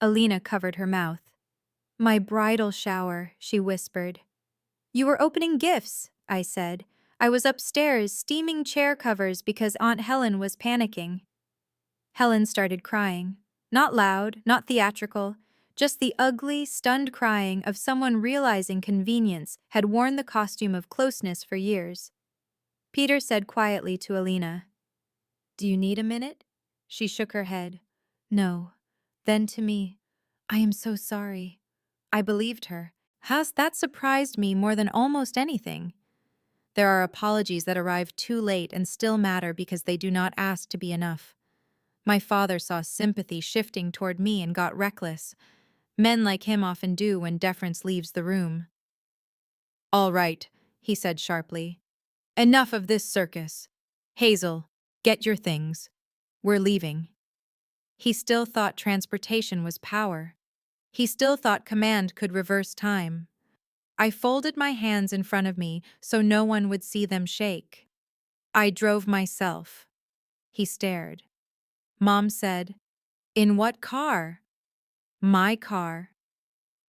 Alina covered her mouth. My bridal shower, she whispered. You were opening gifts, I said. I was upstairs steaming chair covers because Aunt Helen was panicking. Helen started crying. Not loud, not theatrical, just the ugly, stunned crying of someone realizing convenience had worn the costume of closeness for years. Peter said quietly to Alina, Do you need a minute? She shook her head. No. Then to me, I am so sorry. I believed her. That surprised me more than almost anything. There are apologies that arrive too late and still matter because they do not ask to be enough. My father saw sympathy shifting toward me and got reckless. Men like him often do when deference leaves the room. All right, he said sharply. Enough of this circus. Hazel, get your things. We're leaving. He still thought transportation was power. He still thought command could reverse time. I folded my hands in front of me so no one would see them shake. I drove myself. He stared. Mom said, In what car? My car.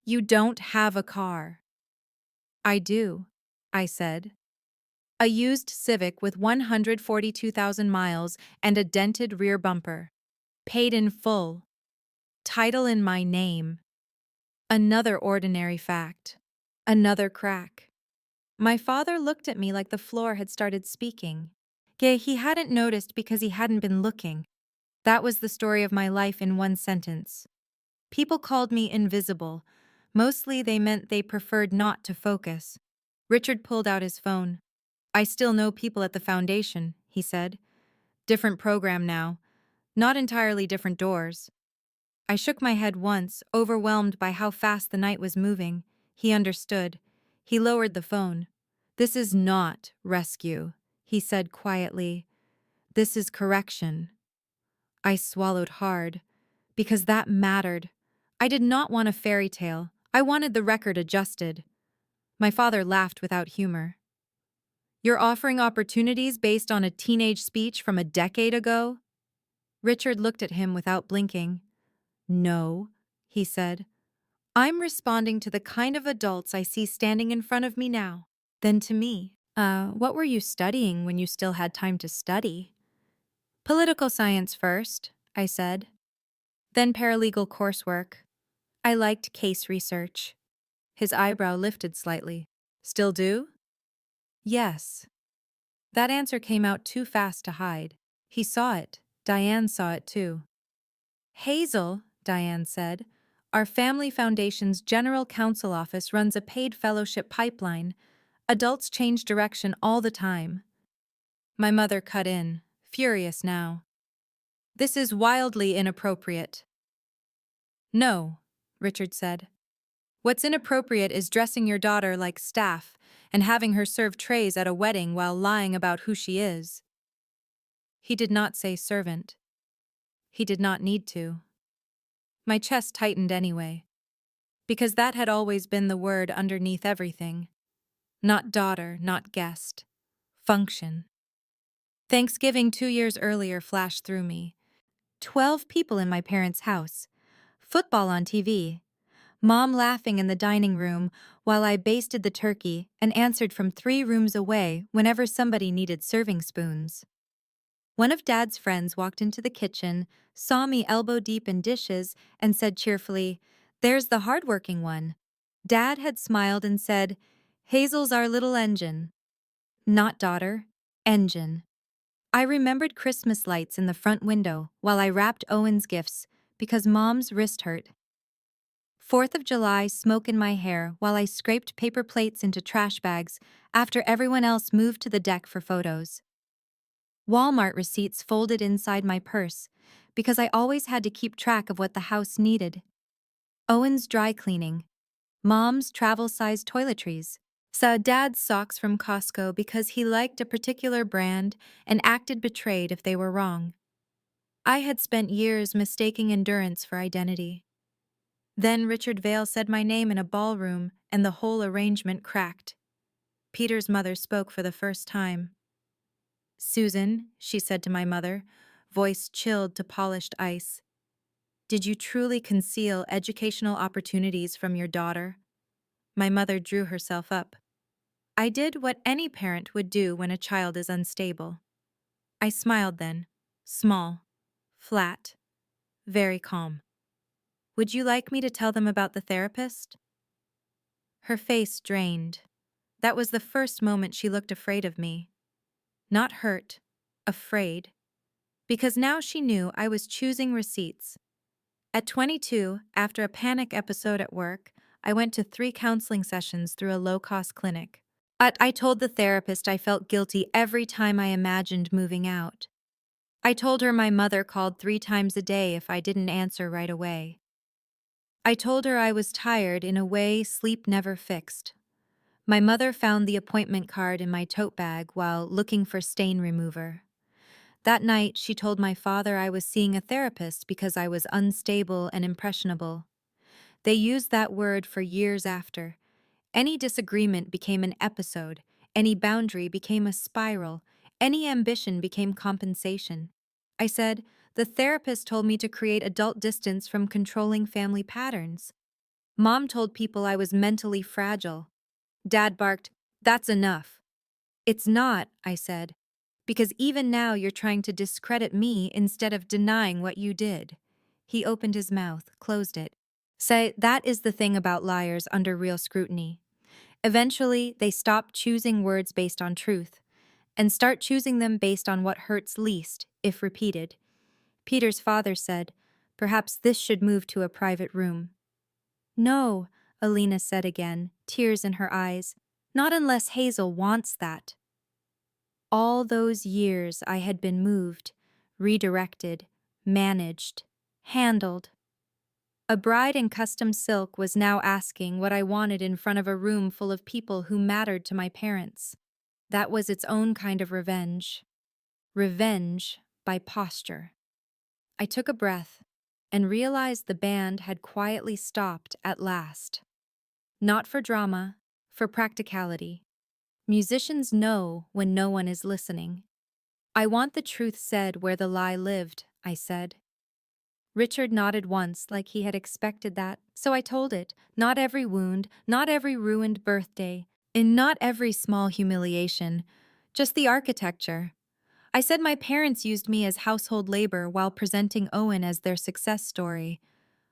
You don't have a car. I do, I said. A used Civic with 142,000 miles and a dented rear bumper. Paid in full. Title in my name. Another ordinary fact. Another crack. My father looked at me like the floor had started speaking. He hadn't noticed because he hadn't been looking. That was the story of my life in one sentence. People called me invisible. Mostly they meant they preferred not to focus. Richard pulled out his phone. I still know people at the foundation, he said. Different program now. Not entirely different doors. I shook my head once, overwhelmed by how fast the night was moving. He understood. He lowered the phone. This is not rescue, he said quietly. This is correction. I swallowed hard, because that mattered. I did not want a fairy tale. I wanted the record adjusted. My father laughed without humor. You're offering opportunities based on a teenage speech from a decade ago? Richard looked at him without blinking. No, he said. I'm responding to the kind of adults I see standing in front of me now. Then to me, what were you studying when you still had time to study? Political science first, I said. Then paralegal coursework. I liked case research. His eyebrow lifted slightly. Still do? Yes. That answer came out too fast to hide. He saw it. Diane saw it too. Hazel, Diane said, our family foundation's general counsel office runs a paid fellowship pipeline. Adults change direction all the time. My mother cut in, furious now. This is wildly inappropriate. No, Richard said. What's inappropriate is dressing your daughter like staff and having her serve trays at a wedding while lying about who she is. He did not say servant. He did not need to. My chest tightened anyway, because that had always been the word underneath everything. Not daughter, not guest. Function. Thanksgiving 2 years earlier flashed through me. 12 people in my parents' house. Football on TV. Mom laughing in the dining room while I basted the turkey and answered from 3 rooms away whenever somebody needed serving spoons. One of Dad's friends walked into the kitchen, saw me elbow-deep in dishes, and said cheerfully, "There's the hardworking one." Dad had smiled and said, "Hazel's our little engine." Not daughter, engine. I remembered Christmas lights in the front window while I wrapped Owen's gifts because Mom's wrist hurt. 4th of July smoke in my hair while I scraped paper plates into trash bags after everyone else moved to the deck for photos. Walmart receipts folded inside my purse because I always had to keep track of what the house needed. Owen's dry cleaning. Mom's travel-sized toiletries. Saw Dad's socks from Costco because he liked a particular brand and acted betrayed if they were wrong. I had spent years mistaking endurance for identity. Then Richard Vale said my name in a ballroom and the whole arrangement cracked. Peter's mother spoke for the first time. "Susan," she said to my mother, voice chilled to polished ice, "did you truly conceal educational opportunities from your daughter?" My mother drew herself up. I did what any parent would do when a child is unstable. I smiled then, small, flat, very calm. "Would you like me to tell them about the therapist?" Her face drained. That was the first moment she looked afraid of me. Not hurt, afraid. Because now she knew I was choosing receipts. At 22, after a panic episode at work, I went to 3 counseling sessions through a low-cost clinic. I told the therapist I felt guilty every time I imagined moving out. I told her my mother called 3 times a day if I didn't answer right away. I told her I was tired in a way sleep never fixed. My mother found the appointment card in my tote bag while looking for stain remover. That night, she told my father I was seeing a therapist because I was unstable and impressionable. They used that word for years after. Any disagreement became an episode, any boundary became a spiral, any ambition became compensation. I said, the therapist told me to create adult distance from controlling family patterns. Mom told people I was mentally fragile. Dad barked, "That's enough." "It's not," I said, "because even now you're trying to discredit me instead of denying what you did." He opened his mouth, closed it. Say, that is the thing about liars under real scrutiny. Eventually, they stop choosing words based on truth and start choosing them based on what hurts least, if repeated. Peter's father said, "Perhaps this should move to a private room." "No," Alina said again, tears in her eyes. "Not unless Hazel wants that." All those years I had been moved, redirected, managed, handled. A bride in custom silk was now asking what I wanted in front of a room full of people who mattered to my parents. That was its own kind of revenge. Revenge by posture. I took a breath and realized the band had quietly stopped at last. Not for drama, for practicality. Musicians know when no one is listening. "I want the truth said where the lie lived," I said. Richard nodded once like he had expected that, so I told it. Not every wound, not every ruined birthday, and not every small humiliation, just the architecture. I said my parents used me as household labor while presenting Owen as their success story.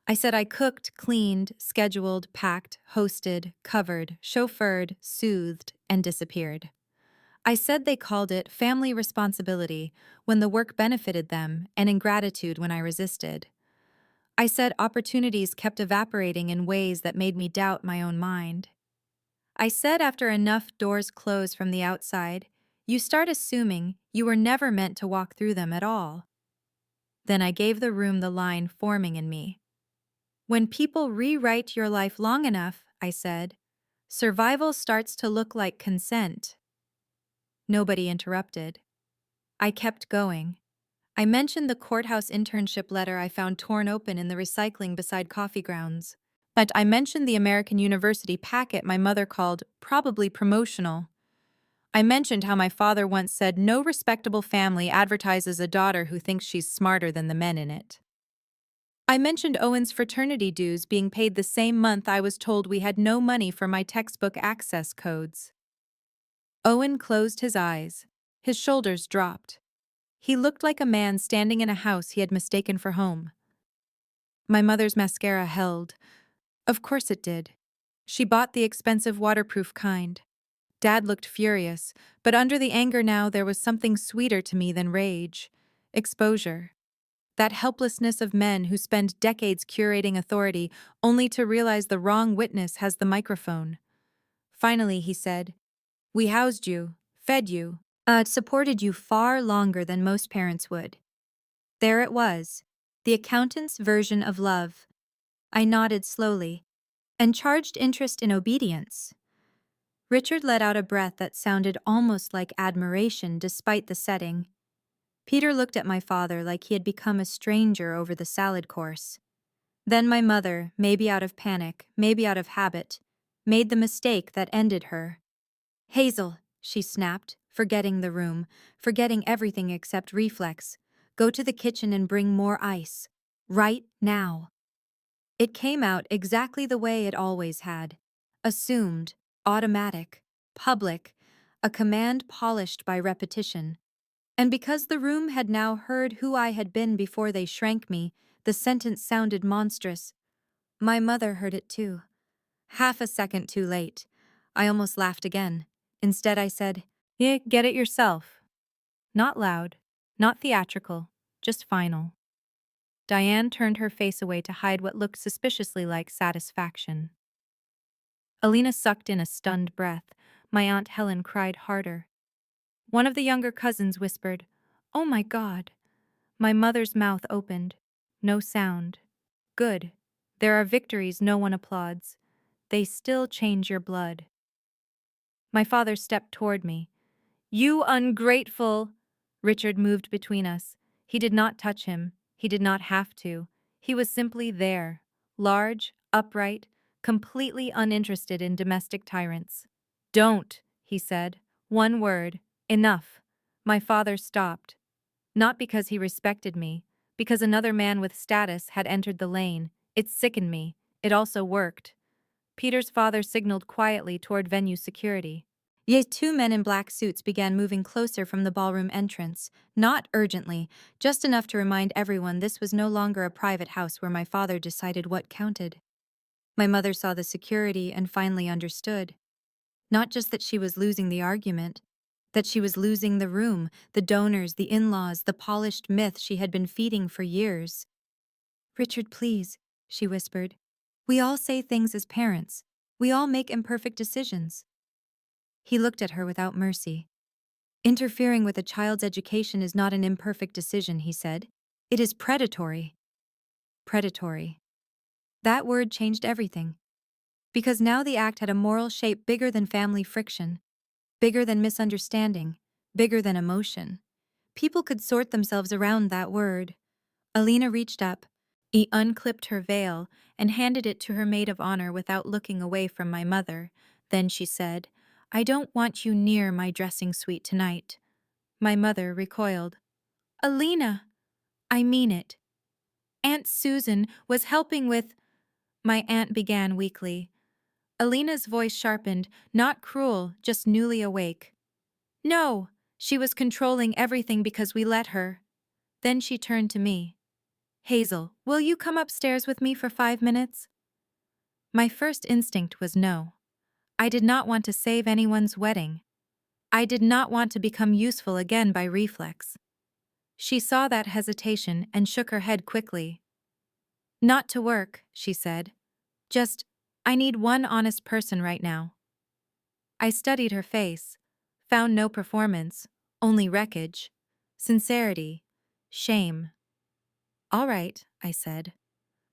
I said I cooked, cleaned, scheduled, packed, hosted, covered, chauffeured, soothed, and disappeared. I said they called it family responsibility when the work benefited them and ingratitude when I resisted. I said opportunities kept evaporating in ways that made me doubt my own mind. I said after enough doors close from the outside, you start assuming you were never meant to walk through them at all. Then I gave the room the line forming in me. When people rewrite your life long enough, I said, survival starts to look like consent. Nobody interrupted. I kept going. I mentioned the courthouse internship letter I found torn open in the recycling beside coffee grounds. But I mentioned the American University packet my mother called probably promotional. I mentioned how my father once said no respectable family advertises a daughter who thinks she's smarter than the men in it. I mentioned Owen's fraternity dues being paid the same month I was told we had no money for my textbook access codes. Owen closed his eyes. His shoulders dropped. He looked like a man standing in a house he had mistaken for home. My mother's mascara held. Of course it did. She bought the expensive waterproof kind. Dad looked furious, but under the anger now there was something sweeter to me than rage. Exposure. That helplessness of men who spend decades curating authority only to realize the wrong witness has the microphone. Finally, he said, we housed you, fed you, supported you far longer than most parents would. There it was, the accountant's version of love. I nodded slowly, and charged interest in obedience. Richard let out a breath that sounded almost like admiration despite the setting. Peter looked at my father like he had become a stranger over the salad course. Then my mother, maybe out of panic, maybe out of habit, made the mistake that ended her. Hazel, she snapped, forgetting the room, forgetting everything except reflex. Go to the kitchen and bring more ice. Right now. It came out exactly the way it always had. Assumed, automatic, public, a command polished by repetition. And because the room had now heard who I had been before they shrank me, the sentence sounded monstrous. My mother heard it too. Half a second too late. I almost laughed again. Instead I said, yeah, get it yourself. Not loud, not theatrical, just final. Diane turned her face away to hide what looked suspiciously like satisfaction. Alina sucked in a stunned breath. My Aunt Helen cried harder. One of the younger cousins whispered, "Oh my God." My mother's mouth opened. No sound. Good. There are victories no one applauds. They still change your blood. My father stepped toward me. You ungrateful! Richard moved between us. He did not touch him. He did not have to. He was simply there. Large, upright, completely uninterested in domestic tyrants. Don't, he said. One word. Enough. My father stopped. Not because he respected me, because another man with status had entered the lane. It sickened me. It also worked. Peter's father signaled quietly toward venue security. Yet two men in black suits began moving closer from the ballroom entrance, not urgently, just enough to remind everyone this was no longer a private house where my father decided what counted. My mother saw the security and finally understood. Not just that she was losing the argument, that she was losing the room, the donors, the in-laws, the polished myth she had been feeding for years. Richard, please, she whispered. We all say things as parents. We all make imperfect decisions. He looked at her without mercy. Interfering with a child's education is not an imperfect decision, he said. It is predatory. Predatory. That word changed everything. Because now the act had a moral shape bigger than family friction, bigger than misunderstanding, bigger than emotion. People could sort themselves around that word. Alina reached up. He unclipped her veil and handed it to her maid of honor without looking away from my mother. Then she said, I don't want you near my dressing suite tonight. My mother recoiled. Alina! I mean it. Aunt Susan was helping with... My aunt began weakly. Alina's voice sharpened, not cruel, just newly awake. No, She was controlling everything because we let her. Then she turned to me. Hazel, will you come upstairs with me for 5 minutes? My first instinct was no. I did not want to save anyone's wedding. I did not want to become useful again by reflex. She saw that hesitation and shook her head quickly. Not to work, she said. Just, I need one honest person right now. I studied her face, found no performance, only wreckage, sincerity, shame. All right, I said.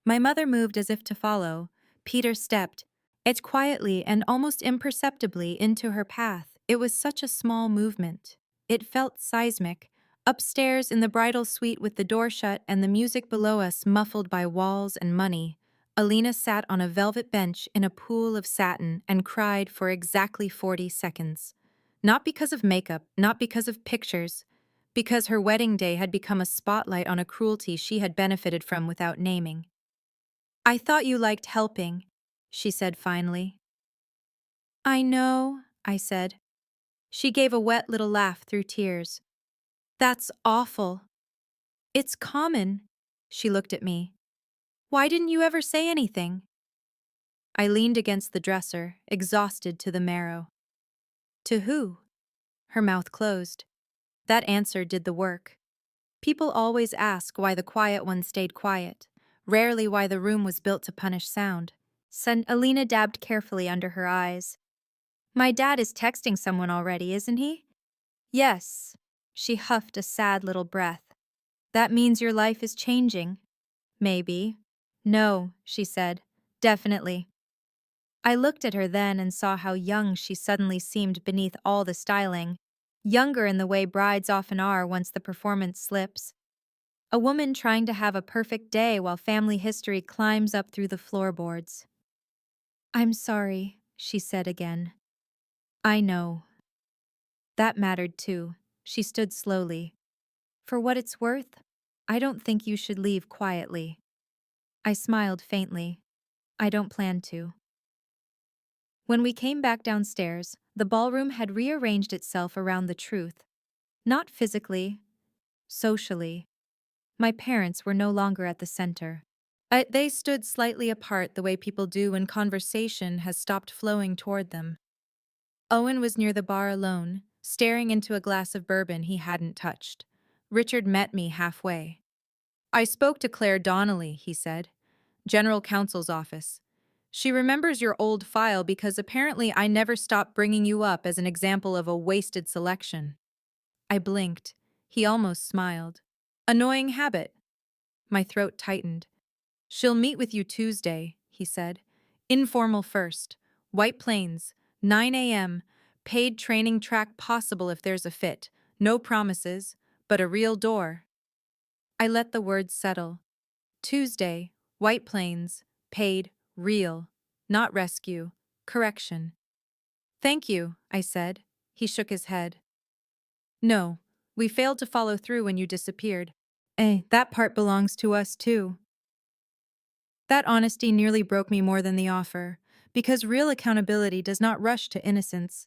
My mother moved as if to follow. Peter stepped, edged quietly and almost imperceptibly into her path. It was such a small movement. It felt seismic. Upstairs in the bridal suite with the door shut and the music below us muffled by walls and money, Alina sat on a velvet bench in a pool of satin and cried for exactly 40 seconds. Not because of makeup, not because of pictures, because her wedding day had become a spotlight on a cruelty she had benefited from without naming. I thought you liked helping, she said finally. I know, I said. She gave a wet little laugh through tears. That's awful. It's common. She looked at me. Why didn't you ever say anything? I leaned against the dresser, exhausted to the marrow. To who? Her mouth closed. That answer did the work. People always ask why the quiet one stayed quiet, rarely why the room was built to punish sound. Alina dabbed carefully under her eyes. My dad is texting someone already, isn't he? Yes. She huffed a sad little breath. That means your life is changing. Maybe. No, she said. Definitely. I looked at her then and saw how young she suddenly seemed beneath all the styling. Younger in the way brides often are once the performance slips. A woman trying to have a perfect day while family history climbs up through the floorboards. I'm sorry, she said again. I know. That mattered too. She stood slowly. For what it's worth, I don't think you should leave quietly. I smiled faintly. I don't plan to. When we came back downstairs, the ballroom had rearranged itself around the truth. Not physically, socially. My parents were no longer at the center. They stood slightly apart the way people do when conversation has stopped flowing toward them. Owen was near the bar alone, staring into a glass of bourbon he hadn't touched. Richard met me halfway. I spoke to Claire Donnelly, he said. General Counsel's office. She remembers your old file because apparently I never stopped bringing you up as an example of a wasted selection. I blinked. He almost smiled. Annoying habit. My throat tightened. She'll meet with you Tuesday, he said. Informal first. White Plains, 9 a.m. Paid training track possible if there's a fit. No promises, but a real door. I let the words settle. Tuesday, White Plains, paid, real, not rescue, correction. Thank you, I said. He shook his head. No, we failed to follow through when you disappeared. That part belongs to us too. That honesty nearly broke me more than the offer, because real accountability does not rush to innocence.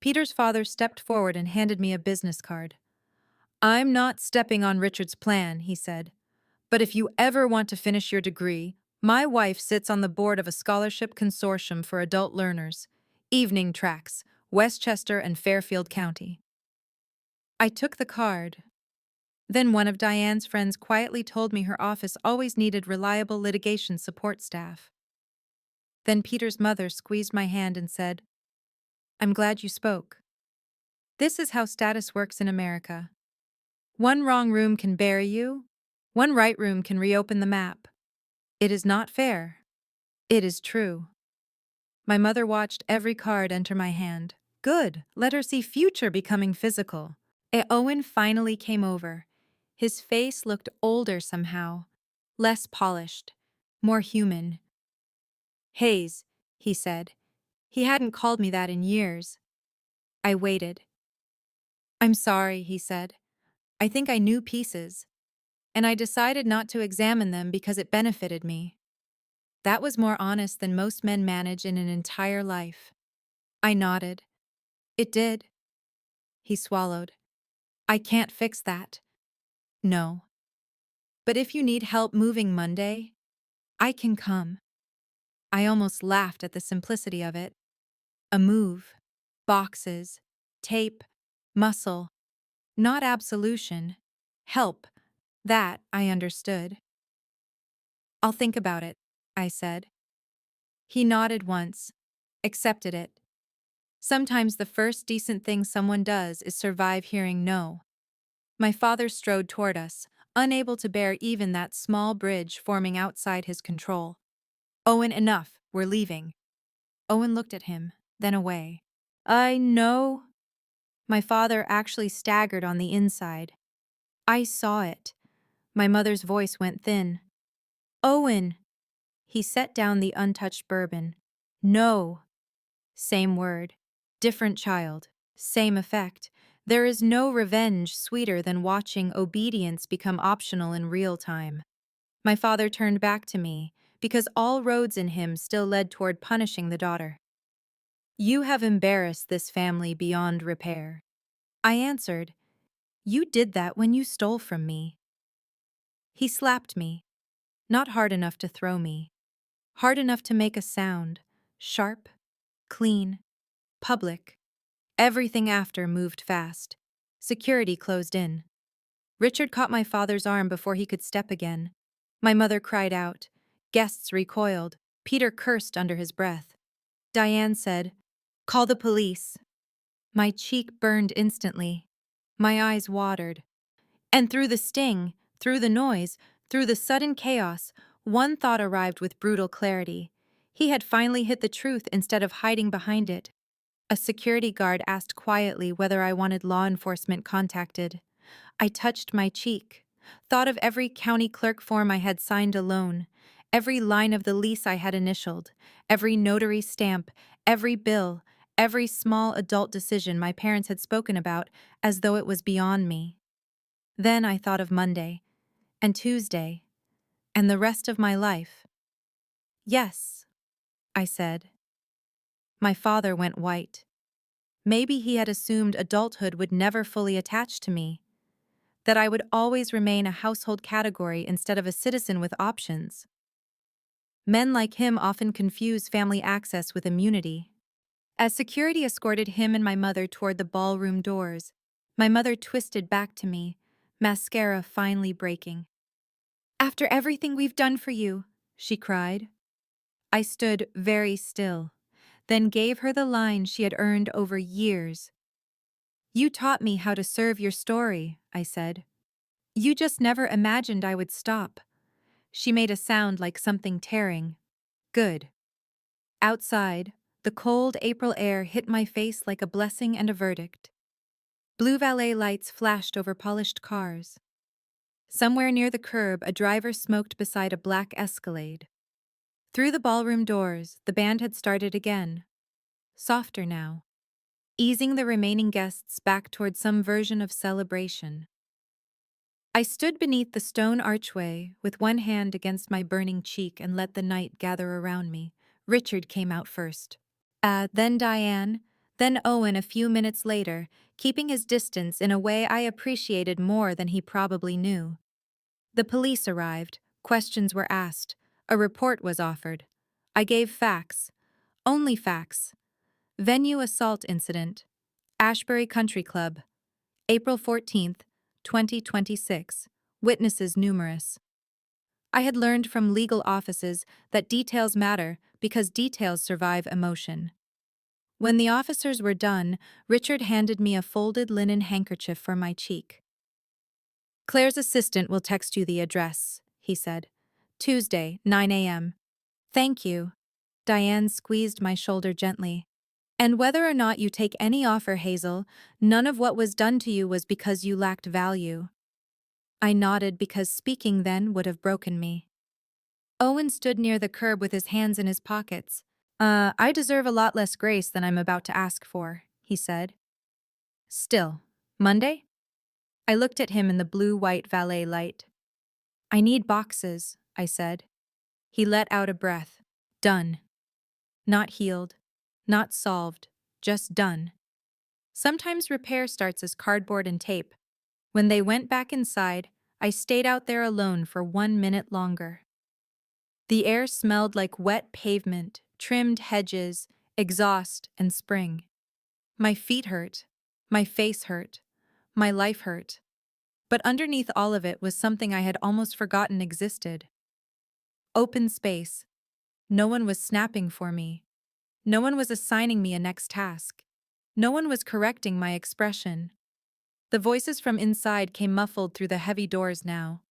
Peter's father stepped forward and handed me a business card. I'm not stepping on Richard's plan, he said. But if you ever want to finish your degree, my wife sits on the board of a scholarship consortium for adult learners. Evening tracks, Westchester and Fairfield County. I took the card. Then one of Diane's friends quietly told me her office always needed reliable litigation support staff. Then Peter's mother squeezed my hand and said, I'm glad you spoke. This is how status works in America. One wrong room can bury you. One right room can reopen the map. It is not fair. It is true. My mother watched every card enter my hand. Good, let her see future becoming physical. Owen finally came over. His face looked older somehow, less polished, more human. Hayes, he said. He hadn't called me that in years. I waited. I'm sorry, he said. I think I knew pieces, and I decided not to examine them because it benefited me. That was more honest than most men manage in an entire life. I nodded. It did. He swallowed. I can't fix that. No. But if you need help moving Monday, I can come. I almost laughed at the simplicity of it. A move, boxes, tape, muscle, not absolution. Help. That I understood. I'll think about it, I said. He nodded once, accepted it. Sometimes the first decent thing someone does is survive hearing no. My father strode toward us, unable to bear even that small bridge forming outside his control. Owen, enough, we're leaving. Owen looked at him, then away. I know. My father actually staggered on the inside. I saw it. My mother's voice went thin. Owen! He set down the untouched bourbon. No. Same word. Different child. Same effect. There is no revenge sweeter than watching obedience become optional in real time. My father turned back to me, because all roads in him still led toward punishing the daughter. You have embarrassed this family beyond repair. I answered, You did that when you stole from me. He slapped me, not hard enough to throw me, hard enough to make a sound, sharp, clean, public. Everything after moved fast. Security closed in. Richard caught my father's arm before he could step again. My mother cried out. Guests recoiled. Peter cursed under his breath. Diane said, Call the police. My cheek burned instantly. My eyes watered. And through the sting, through the noise, through the sudden chaos, one thought arrived with brutal clarity. He had finally hit the truth instead of hiding behind it. A security guard asked quietly whether I wanted law enforcement contacted. I touched my cheek, thought of every county clerk form I had signed alone, every line of the lease I had initialed, every notary stamp, every bill, every small adult decision my parents had spoken about as though it was beyond me. Then I thought of Monday, and Tuesday, and the rest of my life. Yes, I said. My father went white. Maybe he had assumed adulthood would never fully attach to me, that I would always remain a household category instead of a citizen with options. Men like him often confuse family access with immunity. As security escorted him and my mother toward the ballroom doors, my mother twisted back to me, mascara finally breaking. After everything we've done for you, she cried. I stood very still, then gave her the line she had earned over years. You taught me how to serve your story, I said. You just never imagined I would stop. She made a sound like something tearing. Good. Outside, the cold April air hit my face like a blessing and a verdict. Blue valet lights flashed over polished cars. Somewhere near the curb, a driver smoked beside a black Escalade. Through the ballroom doors, the band had started again. Softer now, easing the remaining guests back toward some version of celebration. I stood beneath the stone archway, with one hand against my burning cheek and let the night gather around me. Richard came out first. Then Diane, then Owen a few minutes later, keeping his distance in a way I appreciated more than he probably knew. The police arrived, questions were asked, a report was offered. I gave facts. Only facts. Venue assault incident. Ashbury Country Club. April 14th, 2026. Witnesses numerous. I had learned from legal offices that details matter because details survive emotion. When the officers were done, Richard handed me a folded linen handkerchief for my cheek. Claire's assistant will text you the address, he said. Tuesday, 9 a.m. Thank you. Diane squeezed my shoulder gently. And whether or not you take any offer, Hazel, none of what was done to you was because you lacked value. I nodded because speaking then would have broken me. Owen stood near the curb with his hands in his pockets. I deserve a lot less grace than I'm about to ask for, he said. Still, Monday? I looked at him in the blue-white valet light. I need boxes, I said. He let out a breath. Done. Not healed. Not solved. Just done. Sometimes repair starts as cardboard and tape. When they went back inside, I stayed out there alone for 1 minute longer. The air smelled like wet pavement, trimmed hedges, exhaust, and spring. My feet hurt. My face hurt. My life hurt. But underneath all of it was something I had almost forgotten existed. Open space. No one was snapping for me. No one was assigning me a next task. No one was correcting my expression. The voices from inside came muffled through the heavy doors now.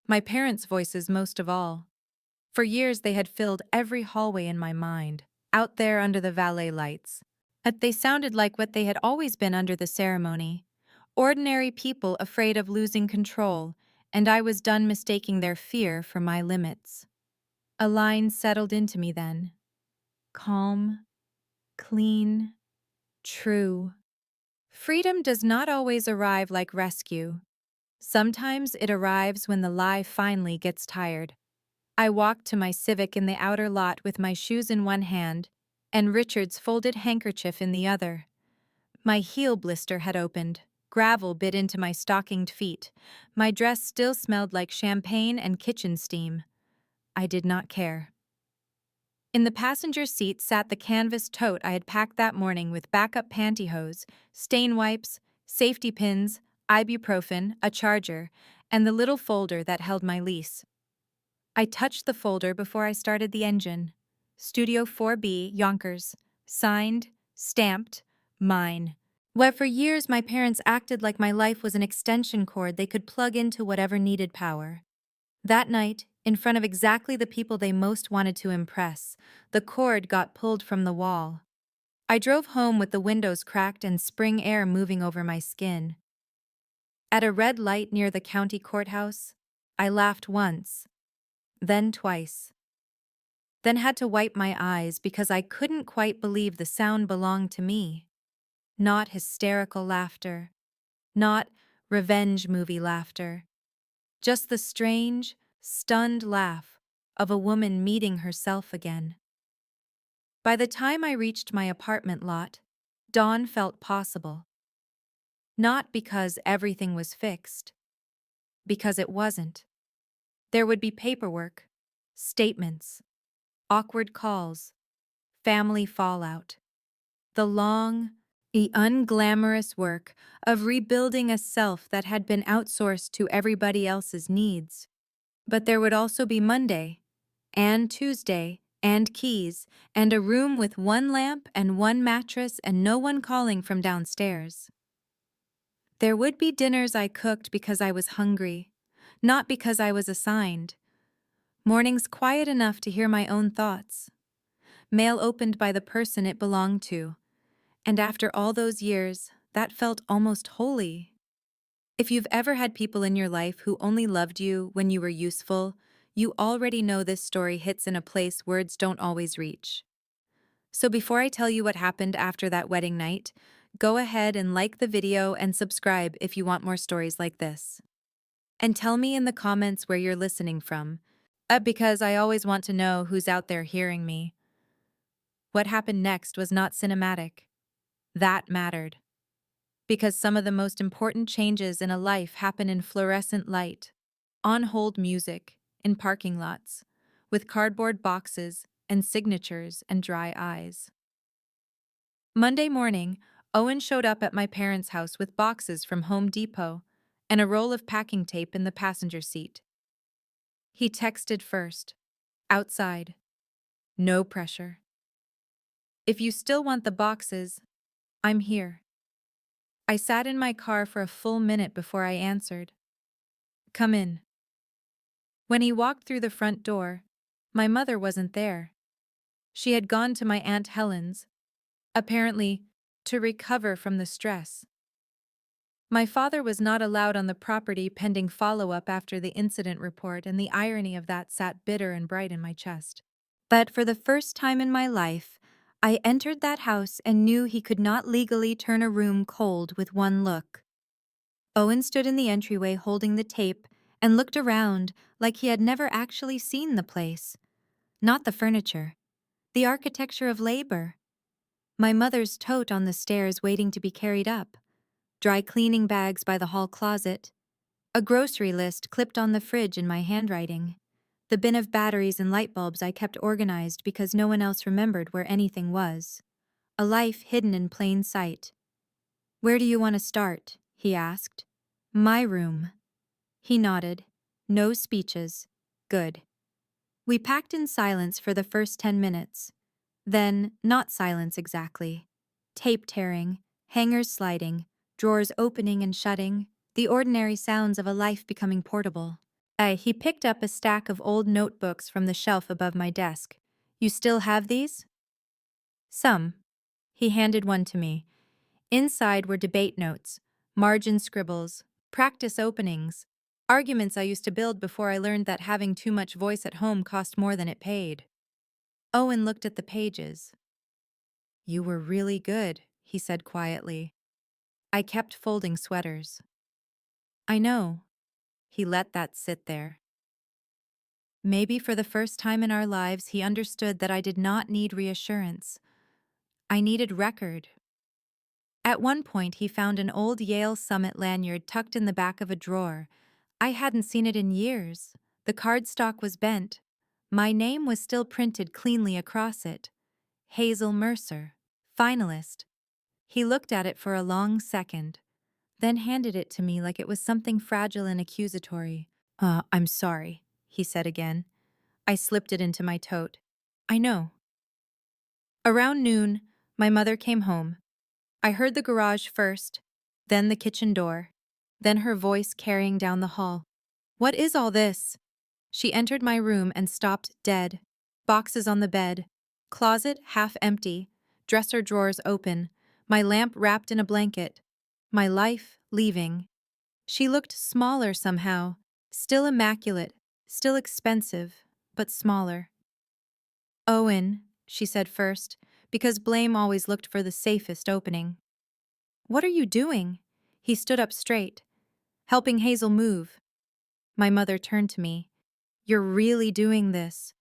My parents' voices most of all. For years they had filled every hallway in my mind, out there under the valet lights. But they sounded like what they had always been under the ceremony. Ordinary people afraid of losing control, and I was done mistaking their fear for my limits. A line settled into me then. Calm, clean, true. Freedom does not always arrive like rescue. Sometimes it arrives when the lie finally gets tired. I walked to my Civic in the outer lot with my shoes in one hand and Richard's folded handkerchief in the other. My heel blister had opened. Gravel bit into my stockinged feet. My dress still smelled like champagne and kitchen steam. I did not care. In the passenger seat sat the canvas tote I had packed that morning with backup pantyhose, stain wipes, safety pins, ibuprofen, a charger, and the little folder that held my lease. I touched the folder before I started the engine. Studio 4B, Yonkers. Signed, stamped, mine. Where for years my parents acted like my life was an extension cord they could plug into whatever needed power. That night, in front of exactly the people they most wanted to impress, the cord got pulled from the wall. I drove home with the windows cracked and spring air moving over my skin. At a red light near the county courthouse, I laughed once, then twice. Then had to wipe my eyes because I couldn't quite believe the sound belonged to me. Not hysterical laughter. Not revenge movie laughter. Just the strange, stunned laugh of a woman meeting herself again. By the time I reached my apartment lot, dawn felt possible. Not because everything was fixed. Because it wasn't. There would be paperwork, statements, awkward calls, family fallout. The long, unglamorous work of rebuilding a self that had been outsourced to everybody else's needs. But there would also be Monday, and Tuesday, and keys, and a room with one lamp and one mattress and no one calling from downstairs. There would be dinners I cooked because I was hungry, not because I was assigned. Mornings quiet enough to hear my own thoughts. Mail opened by the person it belonged to. And after all those years, that felt almost holy. If you've ever had people in your life who only loved you when you were useful, you already know this story hits in a place words don't always reach. So before I tell you what happened after that wedding night, go ahead and like the video and subscribe if you want more stories like this. And tell me in the comments where you're listening from, because I always want to know who's out there hearing me. What happened next was not cinematic. That mattered. Because some of the most important changes in a life happen in fluorescent light, on hold music, in parking lots, with cardboard boxes and signatures and dry eyes. Monday morning, Owen showed up at my parents' house with boxes from Home Depot and a roll of packing tape in the passenger seat. He texted first, outside. No pressure. If you still want the boxes, I'm here. I sat in my car for a full minute before I answered. Come in. When he walked through the front door, my mother wasn't there. She had gone to my Aunt Helen's, apparently to recover from the stress. My father was not allowed on the property pending follow-up after the incident report, and the irony of that sat bitter and bright in my chest. But for the first time in my life, I entered that house and knew he could not legally turn a room cold with one look. Owen stood in the entryway holding the tape and looked around like he had never actually seen the place. Not the furniture, the architecture of labor. My mother's tote on the stairs waiting to be carried up, dry cleaning bags by the hall closet, A grocery list clipped on the fridge in my handwriting. The bin of batteries and light bulbs I kept organized because no one else remembered where anything was. A life hidden in plain sight. "Where do you want to start?" he asked. "My room." He nodded. No speeches. Good. We packed in silence for the first 10 minutes. Then, not silence exactly. Tape tearing, hangers sliding, drawers opening and shutting, the ordinary sounds of a life becoming portable. He picked up a stack of old notebooks from the shelf above my desk. "You still have these?" "Some." He handed one to me. Inside were debate notes, margin scribbles, practice openings, arguments I used to build before I learned that having too much voice at home cost more than it paid. Owen looked at the pages. "You were really good," he said quietly. I kept folding sweaters. "I know." He let that sit there. Maybe for the first time in our lives, he understood that I did not need reassurance. I needed record. At one point, he found an old Yale Summit lanyard tucked in the back of a drawer. I hadn't seen it in years. The cardstock was bent. My name was still printed cleanly across it. Hazel Mercer, finalist. He looked at it for a long second, then handed it to me like it was something fragile and accusatory. I'm sorry," he said again. I slipped it into my tote. "I know." Around noon, my mother came home. I heard the garage first, then the kitchen door, then her voice carrying down the hall. "What is all this?" She entered my room and stopped dead. Boxes on the bed, closet half empty, dresser drawers open, my lamp wrapped in a blanket, my life leaving. She looked smaller somehow, still immaculate, still expensive, but smaller. "Owen," she said first, because blame always looked for the safest opening. "What are you doing?" He stood up straight. "Helping Hazel move." My mother turned to me. "You're really doing this?"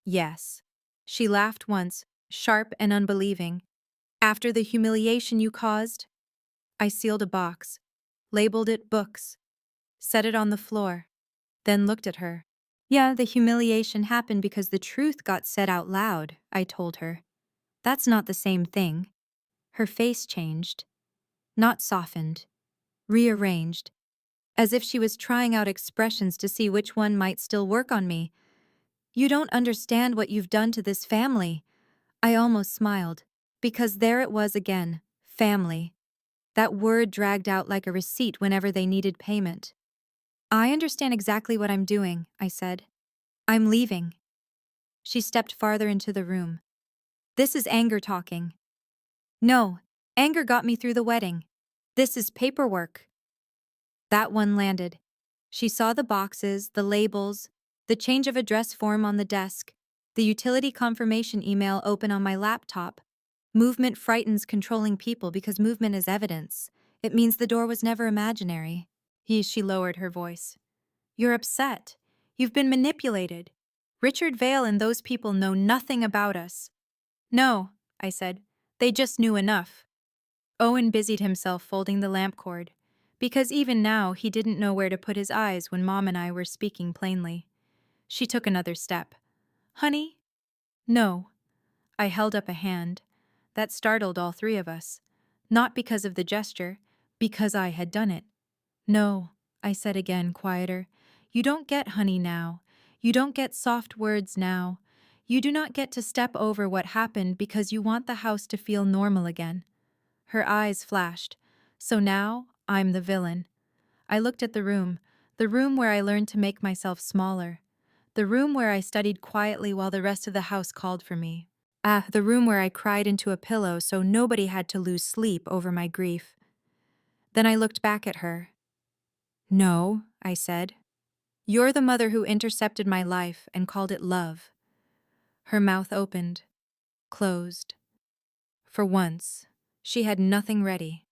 "Yes." She laughed once, sharp and unbelieving. "After the humiliation you caused?" I sealed a box, labeled it books, set it on the floor, then looked at her. "Yeah, the humiliation happened because the truth got said out loud," I told her. "That's not the same thing." Her face changed. Not softened. Rearranged. As if she was trying out expressions to see which one might still work on me. "You don't understand what you've done to this family." I almost smiled, because there it was again, family. That word dragged out like a receipt whenever they needed payment. "I understand exactly what I'm doing," I said. "I'm leaving." She stepped farther into the room. "This is anger talking." "No, anger got me through the wedding. This is paperwork." That one landed. She saw the boxes, the labels, the change of address form on the desk, the utility confirmation email open on my laptop. Movement frightens controlling people because movement is evidence. It means the door was never imaginary. She lowered her voice. "You're upset. You've been manipulated. Richard Vale and those people know nothing about us." "No," I said. "They just knew enough." Owen busied himself folding the lamp cord, because even now he didn't know where to put his eyes when Mom and I were speaking plainly. She took another step. "Honey?" "No." I held up a hand. That startled all three of us. Not because of the gesture, because I had done it. "No," I said again, quieter. "You don't get honey now. You don't get soft words now. You do not get to step over what happened because you want the house to feel normal again." Her eyes flashed. "So now, I'm the villain." I looked at the room where I learned to make myself smaller. The room where I studied quietly while the rest of the house called for me. The room where I cried into a pillow so nobody had to lose sleep over my grief. Then I looked back at her. "No," I said. "You're the mother who intercepted my life and called it love." Her mouth opened, closed. For once, she had nothing ready.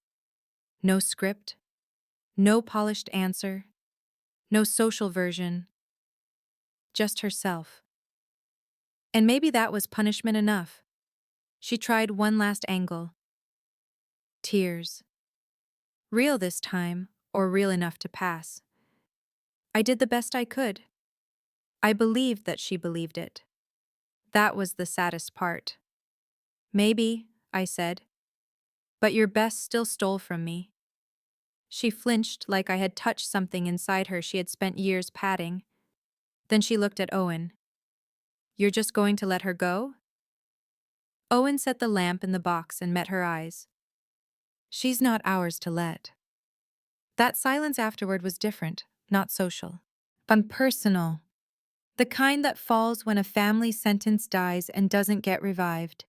No script, no polished answer, no social version, just herself. And maybe that was punishment enough. She tried one last angle. Tears. Real this time, or real enough to pass. I did the best I could. I believed that she believed it. That was the saddest part. Maybe, I said, but your best still stole from me. She flinched like I had touched something inside her she had spent years patting. Then she looked at Owen. You're just going to let her go? Owen set the lamp in the box and met her eyes. She's not ours to let. That silence afterward was different, not social, but personal. The kind that falls when a family sentence dies and doesn't get revived.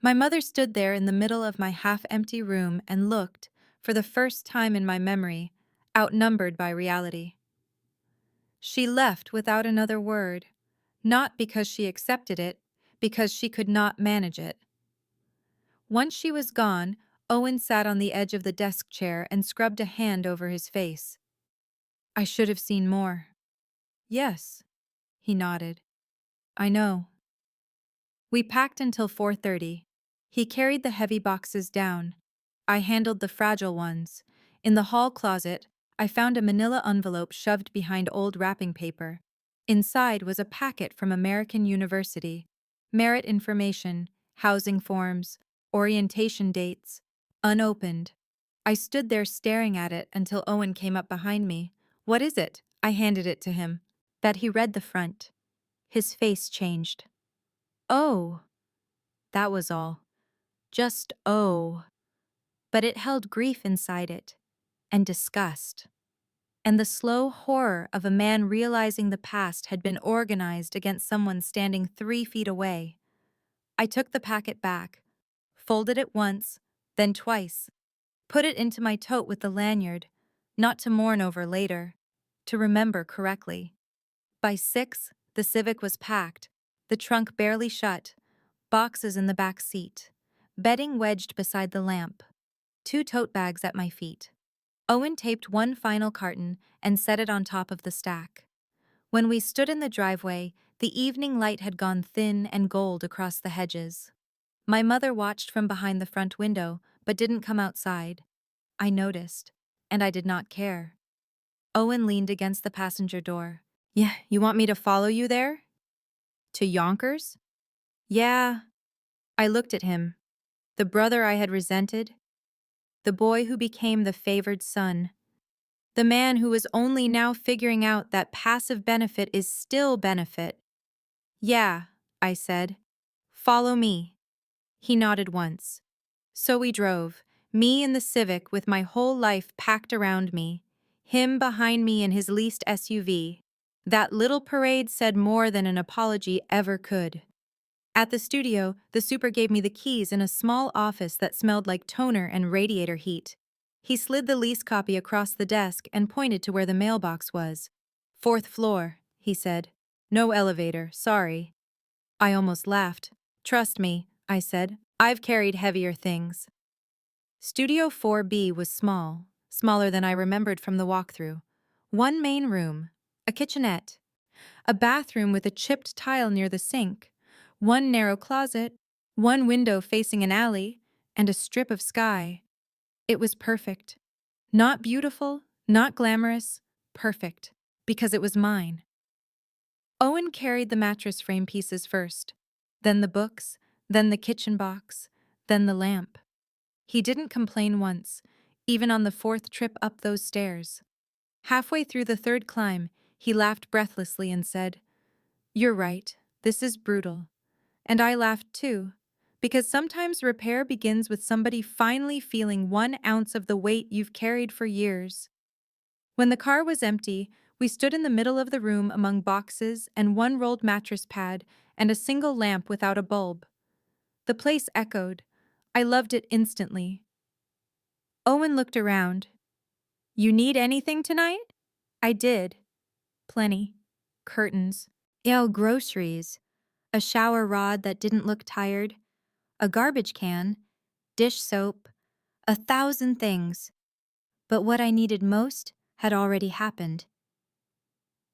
My mother stood there in the middle of my half-empty room and looked, for the first time in my memory, outnumbered by reality. She left without another word, not because she accepted it, because she could not manage it. Once she was gone, Owen sat on the edge of the desk chair and scrubbed a hand over his face. I should have seen more. Yes, he nodded. I know. We packed until 4:30. He carried the heavy boxes down. I handled the fragile ones. In the hall closet, I found a manila envelope shoved behind old wrapping paper. Inside was a packet from American University. Merit information, housing forms, orientation dates, unopened. I stood there staring at it until Owen came up behind me. What is it? I handed it to him. That he read the front. His face changed. Oh, that was all. Just oh. But it held grief inside it, and disgust, and the slow horror of a man realizing the past had been organized against someone standing 3 feet away. I took the packet back, folded it once, then twice, put it into my tote with the lanyard, not to mourn over later, to remember correctly. By 6, the Civic was packed, the trunk barely shut, boxes in the back seat, bedding wedged beside the lamp, 2 tote bags at my feet. Owen taped one final carton and set it on top of the stack. When we stood in the driveway, the evening light had gone thin and gold across the hedges. My mother watched from behind the front window, but didn't come outside. I noticed, and I did not care. Owen leaned against the passenger door. Yeah, you want me to follow you there? To Yonkers? Yeah. I looked at him. The brother I had resented. The boy who became the favored son. The man who was only now figuring out that passive benefit is still benefit. Yeah, I said. Follow me. He nodded once. So we drove, me in the Civic with my whole life packed around me, him behind me in his leased SUV. That little parade said more than an apology ever could. At the studio, the super gave me the keys in a small office that smelled like toner and radiator heat. He slid the lease copy across the desk and pointed to where the mailbox was. 4th floor, he said. No elevator, sorry. I almost laughed. Trust me, I said. I've carried heavier things. Studio 4B was small, smaller than I remembered from the walkthrough. One main room, a kitchenette, a bathroom with a chipped tile near the sink, one narrow closet, one window facing an alley, and a strip of sky. It was perfect. Not beautiful, not glamorous, perfect, because it was mine. Owen carried the mattress frame pieces first, then the books, then the kitchen box, then the lamp. He didn't complain once, even on the 4th trip up those stairs. Halfway through the 3rd climb, he laughed breathlessly and said, "You're right, this is brutal." And I laughed too, because sometimes repair begins with somebody finally feeling 1 ounce of the weight you've carried for years. When the car was empty, we stood in the middle of the room among boxes and one rolled mattress pad and a single lamp without a bulb. The place echoed. I loved it instantly. Owen looked around. You need anything tonight? I did. Plenty. Curtains. Yeah, groceries. A shower rod that didn't look tired. A garbage can. Dish soap. 1,000 things. But what I needed most had already happened.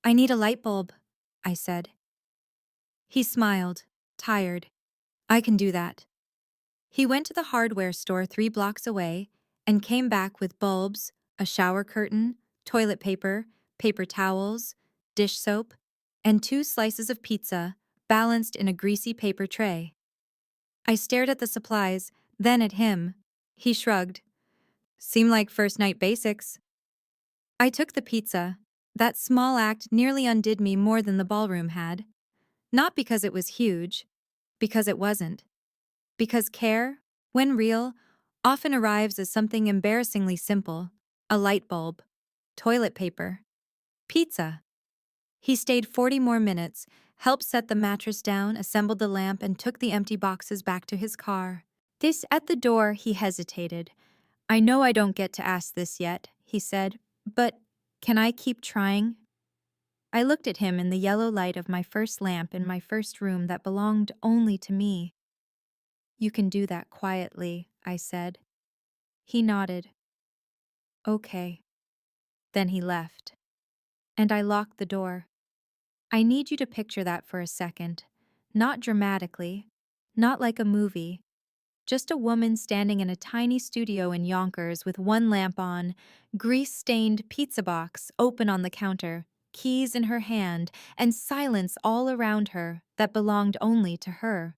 I need a light bulb, I said. He smiled, tired. I can do that. He went to the hardware store 3 blocks away and came back with bulbs, a shower curtain, toilet paper, paper towels, dish soap, and 2 slices of pizza balanced in a greasy paper tray. I stared at the supplies, then at him. He shrugged. Seem like first night basics. I took the pizza. That small act nearly undid me more than the ballroom had. Not because it was huge, because it wasn't. Because care, when real, often arrives as something embarrassingly simple: a light bulb, toilet paper, pizza. He stayed 40 more minutes, helped set the mattress down, assembled the lamp, and took the empty boxes back to his car. This at the door, he hesitated. I know I don't get to ask this yet, he said, but can I keep trying? I looked at him in the yellow light of my first lamp in my first room that belonged only to me. You can do that quietly, I said. He nodded. Okay. Then he left. And I locked the door. I need you to picture that for a second. Not dramatically, not like a movie. Just a woman standing in a tiny studio in Yonkers with one lamp on, grease-stained pizza box open on the counter, keys in her hand, and silence all around her that belonged only to her.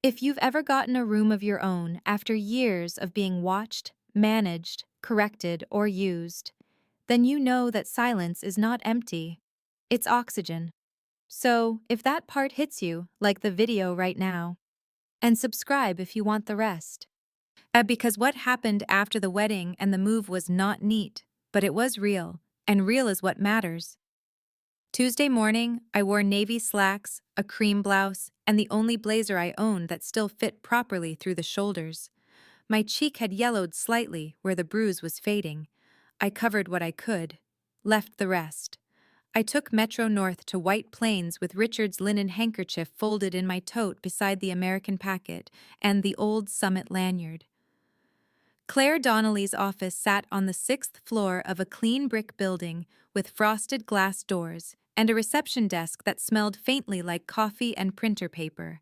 If you've ever gotten a room of your own after years of being watched, managed, corrected, or used, then you know that silence is not empty. It's oxygen. So, if that part hits you, like the video right now, and subscribe if you want the rest. Because what happened after the wedding and the move was not neat, but it was real, and real is what matters. Tuesday morning, I wore navy slacks, a cream blouse, and the only blazer I owned that still fit properly through the shoulders. My cheek had yellowed slightly where the bruise was fading. I covered what I could, left the rest. I took Metro North to White Plains with Richard's linen handkerchief folded in my tote beside the American packet and the old Summit lanyard. Claire Donnelly's office sat on the 6th floor of a clean brick building with frosted glass doors and a reception desk that smelled faintly like coffee and printer paper.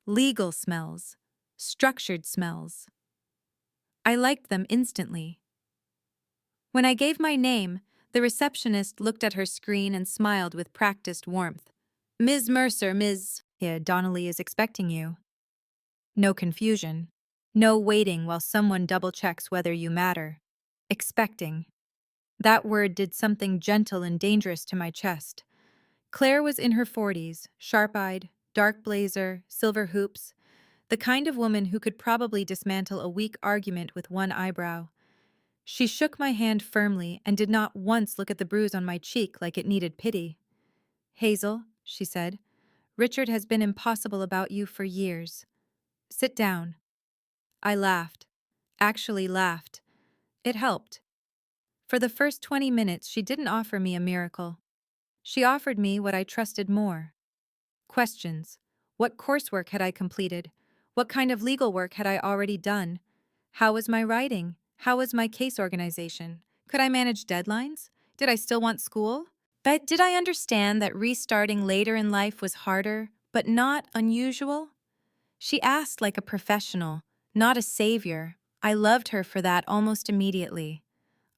Legal smells. Structured smells. I liked them instantly. When I gave my name, the receptionist looked at her screen and smiled with practiced warmth. Ms. Mercer, Donnelly is expecting you. No confusion. No waiting while someone double-checks whether you matter. Expecting. That word did something gentle and dangerous to my chest. Claire was in her 40s, sharp-eyed, dark blazer, silver hoops, the kind of woman who could probably dismantle a weak argument with one eyebrow. She shook my hand firmly and did not once look at the bruise on my cheek like it needed pity. Hazel, she said, Richard has been impossible about you for years. Sit down. I laughed. Actually laughed. It helped. For the first 20 minutes, she didn't offer me a miracle. She offered me what I trusted more. Questions. What coursework had I completed? What kind of legal work had I already done? How was my writing? How was my case organization? Could I manage deadlines? Did I still want school? But did I understand that restarting later in life was harder, but not unusual? She asked like a professional, not a savior. I loved her for that almost immediately.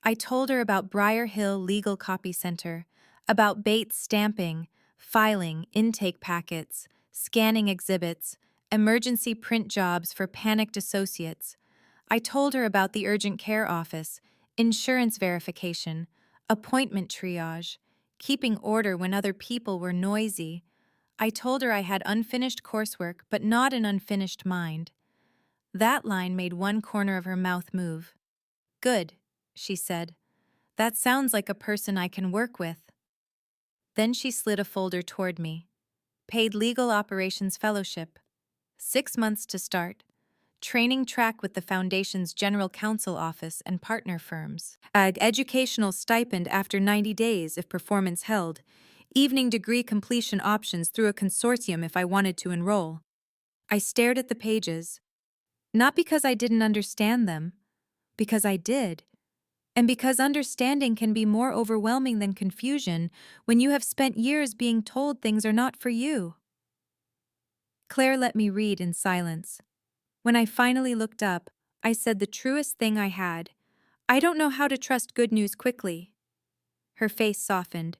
I told her about Briar Hill Legal Copy Center, about Bates stamping, filing intake packets, scanning exhibits, emergency print jobs for panicked associates. I told her about the urgent care office, insurance verification, appointment triage, keeping order when other people were noisy. I told her I had unfinished coursework but not an unfinished mind. That line made one corner of her mouth move. Good, she said. That sounds like a person I can work with. Then she slid a folder toward me. Paid Legal Operations Fellowship. 6 months to start. Training track with the Foundation's General Counsel Office and partner firms. Educational stipend after 90 days if performance held. Evening degree completion options through a consortium if I wanted to enroll. I stared at the pages. Not because I didn't understand them, because I did. And because understanding can be more overwhelming than confusion when you have spent years being told things are not for you. Claire let me read in silence. When I finally looked up, I said the truest thing I had. I don't know how to trust good news quickly. Her face softened.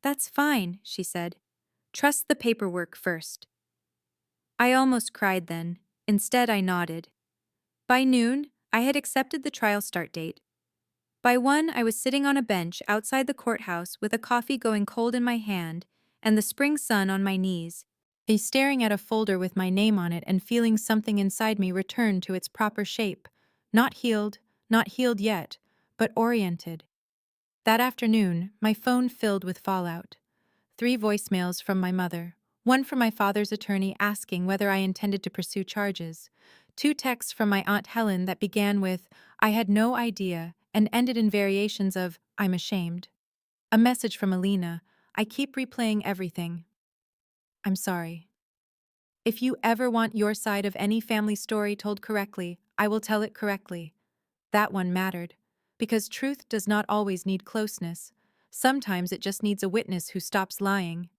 "That's fine," she said. "Trust the paperwork first." I almost cried then. Instead, I nodded. By noon, I had accepted the trial start date. By 1, I was sitting on a bench outside the courthouse with a coffee going cold in my hand and the spring sun on my knees, staring at a folder with my name on it and feeling something inside me return to its proper shape. Not healed yet, but oriented. That afternoon, my phone filled with fallout. 3 voicemails from my mother, one from my father's attorney asking whether I intended to pursue charges, 2 texts from my Aunt Helen that began with, "I had no idea," and ended in variations of, "I'm ashamed." A message from Alina, "I keep replaying everything. I'm sorry. If you ever want your side of any family story told correctly, I will tell it correctly." That one mattered, because truth does not always need closeness. Sometimes it just needs a witness who stops lying.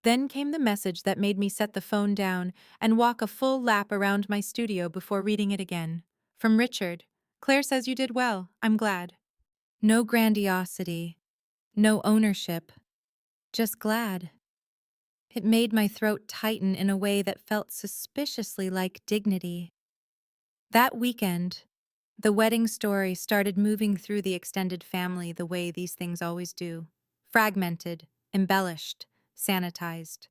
Then came the message that made me set the phone down and walk a full lap around my studio before reading it again. From Richard. "Claire says you did well. I'm glad." No grandiosity, no ownership, just glad. It made my throat tighten in a way that felt suspiciously like dignity. That weekend, the wedding story started moving through the extended family the way these things always do. Fragmented, embellished, sanitized.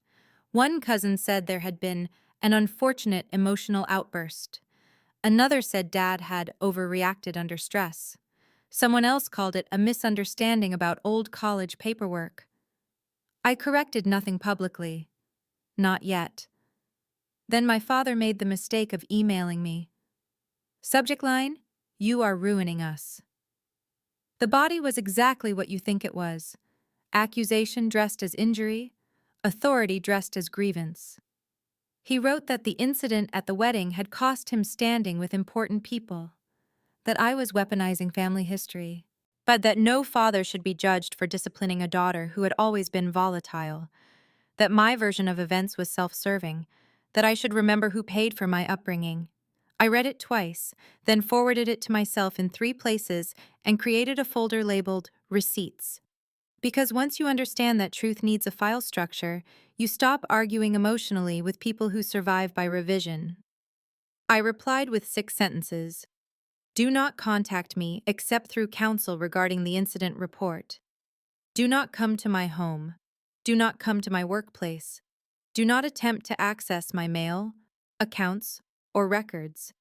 One cousin said there had been an unfortunate emotional outburst. Another said Dad had overreacted under stress. Someone else called it a misunderstanding about old college paperwork. I corrected nothing publicly. Not yet. Then my father made the mistake of emailing me. Subject line: "You are ruining us." The body was exactly what you think it was. Accusation dressed as injury, authority dressed as grievance. He wrote that the incident at the wedding had cost him standing with important people, that I was weaponizing family history, but that no father should be judged for disciplining a daughter who had always been volatile, that my version of events was self-serving, that I should remember who paid for my upbringing. I read it twice, then forwarded it to myself in 3 places and created a folder labeled Receipts. Because once you understand that truth needs a file structure, you stop arguing emotionally with people who survive by revision. I replied with 6 sentences. Do not contact me except through counsel regarding the incident report. Do not come to my home. Do not come to my workplace. Do not attempt to access my mail, accounts, or records.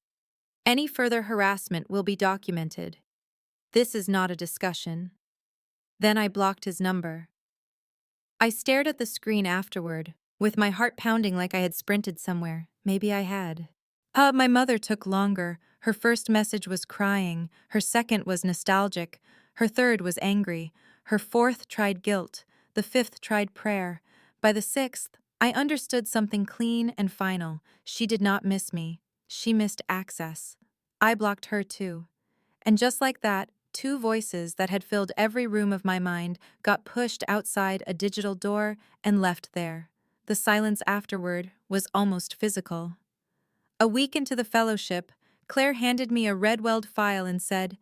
Any further harassment will be documented. This is not a discussion. Then I blocked his number. I stared at the screen afterward, with my heart pounding like I had sprinted somewhere. Maybe I had. My mother took longer. Her first message was crying. Her second was nostalgic. Her third was angry. Her fourth tried guilt. The fifth tried prayer. By the 6th, I understood something clean and final. She did not miss me. She missed access. I blocked her too. And just like that, 2 voices that had filled every room of my mind got pushed outside a digital door and left there. The silence afterward was almost physical. A week into the fellowship, Claire handed me a red-weld file and said,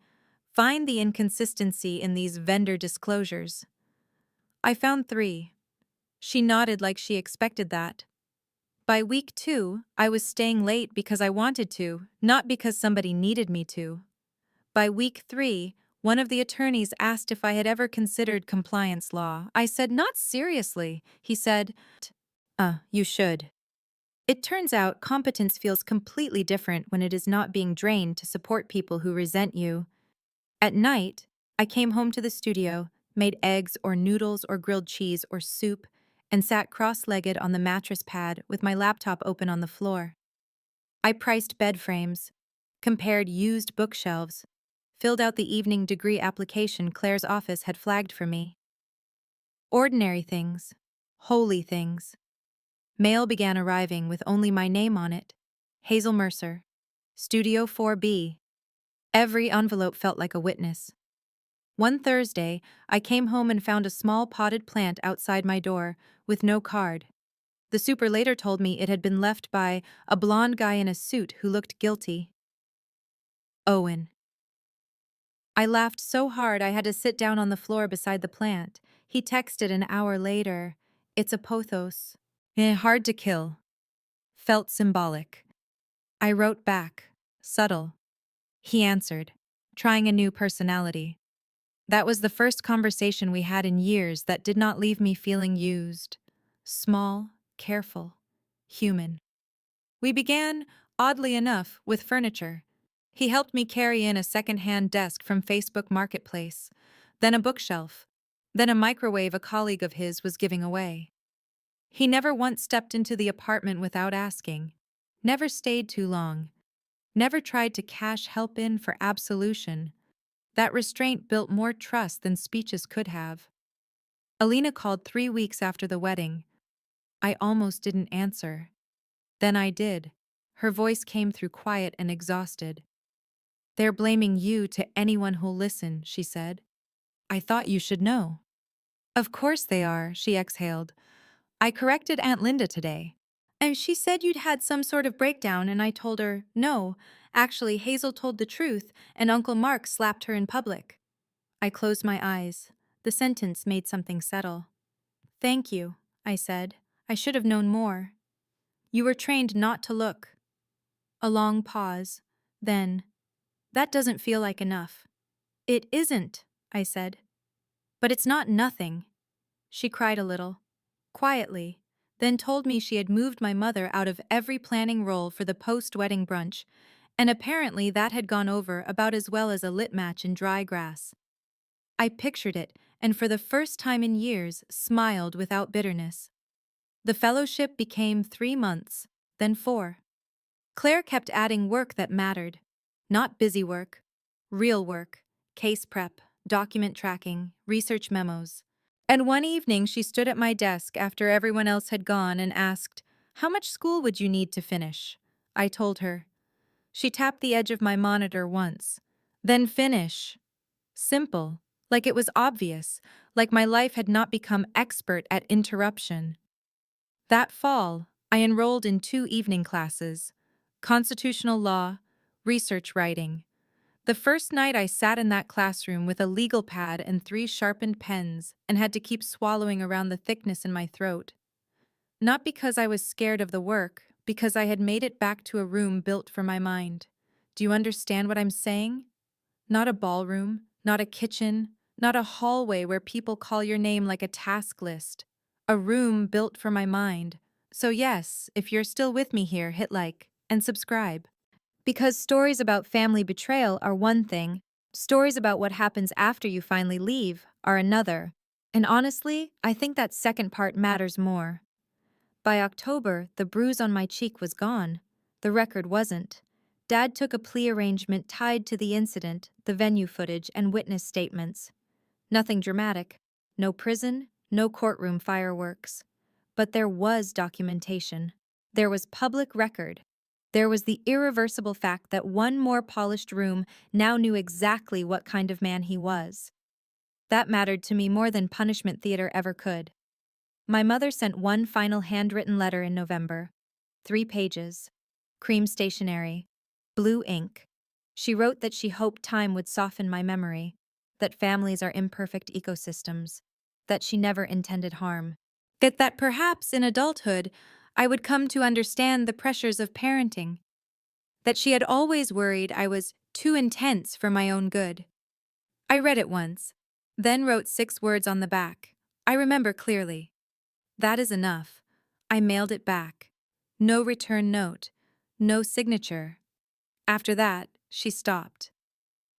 "Find the inconsistency in these vendor disclosures." I found 3. She nodded like she expected that. By week 2, I was staying late because I wanted to, not because somebody needed me to. By week 3, one of the attorneys asked if I had ever considered compliance law. I said, "Not seriously." He said, "You should." It turns out competence feels completely different when it is not being drained to support people who resent you. At night, I came home to the studio, made eggs or noodles or grilled cheese or soup, and sat cross-legged on the mattress pad with my laptop open on the floor. I priced bed frames, compared used bookshelves, filled out the evening degree application Claire's office had flagged for me. Ordinary things, holy things. Mail began arriving with only my name on it. Hazel Mercer, Studio 4B. Every envelope felt like a witness. One Thursday, I came home and found a small potted plant outside my door, with no card. The super later told me it had been left by a blonde guy in a suit who looked guilty. Owen. I laughed so hard I had to sit down on the floor beside the plant. He texted an hour later, "It's a pothos. Hard to kill." Felt symbolic. I wrote back, "Subtle." He answered, trying a new personality. That was the first conversation we had in years that did not leave me feeling used. Small, careful, human. We began, oddly enough, with furniture. He helped me carry in a second-hand desk from Facebook Marketplace, then a bookshelf, then a microwave a colleague of his was giving away. He never once stepped into the apartment without asking, never stayed too long, never tried to cash help in for absolution. That restraint built more trust than speeches could have. Alina called 3 weeks after the wedding. I almost didn't answer. Then I did. Her voice came through quiet and exhausted. "They're blaming you to anyone who'll listen," she said. "I thought you should know." "Of course they are," she exhaled. "I corrected Aunt Linda today. And she said you'd had some sort of breakdown, and I told her, no, actually Hazel told the truth and Uncle Mark slapped her in public." I closed my eyes. The sentence made something settle. "Thank you," I said. "I should have known more." "You were trained not to look." A long pause. Then, "That doesn't feel like enough." "It isn't," I said. "But it's not nothing." She cried a little, quietly, then told me she had moved my mother out of every planning role for the post-wedding brunch, and apparently that had gone over about as well as a lit match in dry grass. I pictured it, and for the first time in years, smiled without bitterness. The fellowship became 3 months, then 4. Claire kept adding work that mattered. Not busy work. Real work. Case prep, document tracking, research memos. And one evening she stood at my desk after everyone else had gone and asked, "How much school would you need to finish?" I told her. She tapped the edge of my monitor once. "Then finish." Simple. Like it was obvious. Like my life had not become expert at interruption. That fall, I enrolled in 2 evening classes. Constitutional law, research writing. The first night I sat in that classroom with a legal pad and 3 sharpened pens and had to keep swallowing around the thickness in my throat. Not because I was scared of the work, because I had made it back to a room built for my mind. Do you understand what I'm saying? Not a ballroom, not a kitchen, not a hallway where people call your name like a task list. A room built for my mind. So yes, if you're still with me here, hit like and subscribe. Because stories about family betrayal are one thing, stories about what happens after you finally leave are another. And honestly, I think that second part matters more. By October, the bruise on my cheek was gone. The record wasn't. Dad took a plea arrangement tied to the incident, the venue footage, and witness statements. Nothing dramatic. No prison, no courtroom fireworks. But there was documentation. There was public record. There was the irreversible fact that one more polished room now knew exactly what kind of man he was. That mattered to me more than punishment theater ever could. My mother sent one final handwritten letter in November. 3 pages. Cream stationery. Blue ink. She wrote that she hoped time would soften my memory, that families are imperfect ecosystems, that she never intended harm. That perhaps in adulthood, I would come to understand the pressures of parenting. That she had always worried I was too intense for my own good. I read it once, then wrote 6 words on the back. I remember clearly. That is enough. I mailed it back. No return note. No signature. After that, she stopped.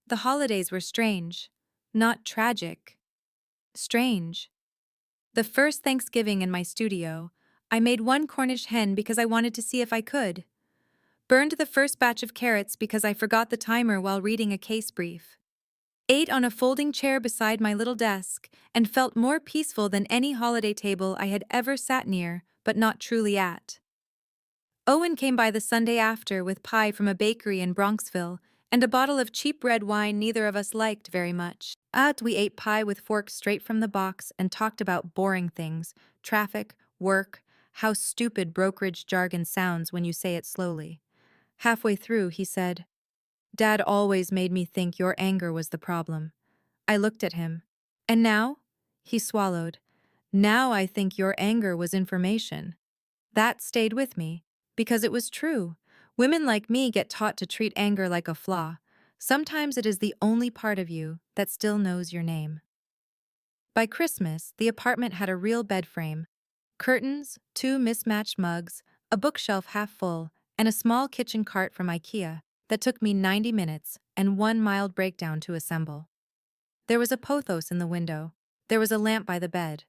The holidays were strange. Not tragic. Strange. The first Thanksgiving in my studio, I made one Cornish hen because I wanted to see if I could. Burned the first batch of carrots because I forgot the timer while reading a case brief. Ate on a folding chair beside my little desk and felt more peaceful than any holiday table I had ever sat near, but not truly at. Owen came by the Sunday after with pie from a bakery in Bronxville and a bottle of cheap red wine neither of us liked very much. We ate pie with forks straight from the box and talked about boring things, traffic, work, how stupid brokerage jargon sounds when you say it slowly. Halfway through, he said, "Dad always made me think your anger was the problem." I looked at him. "And now?" He swallowed. Now I think your anger was information. That stayed with me, because it was true. Women like me get taught to treat anger like a flaw. Sometimes it is the only part of you that still knows your name. By Christmas, the apartment had a real bed frame, curtains, two mismatched mugs, a bookshelf half full, and a small kitchen cart from IKEA that took me 90 minutes and one mild breakdown to assemble. There was a pothos in the window. There was a lamp by the bed.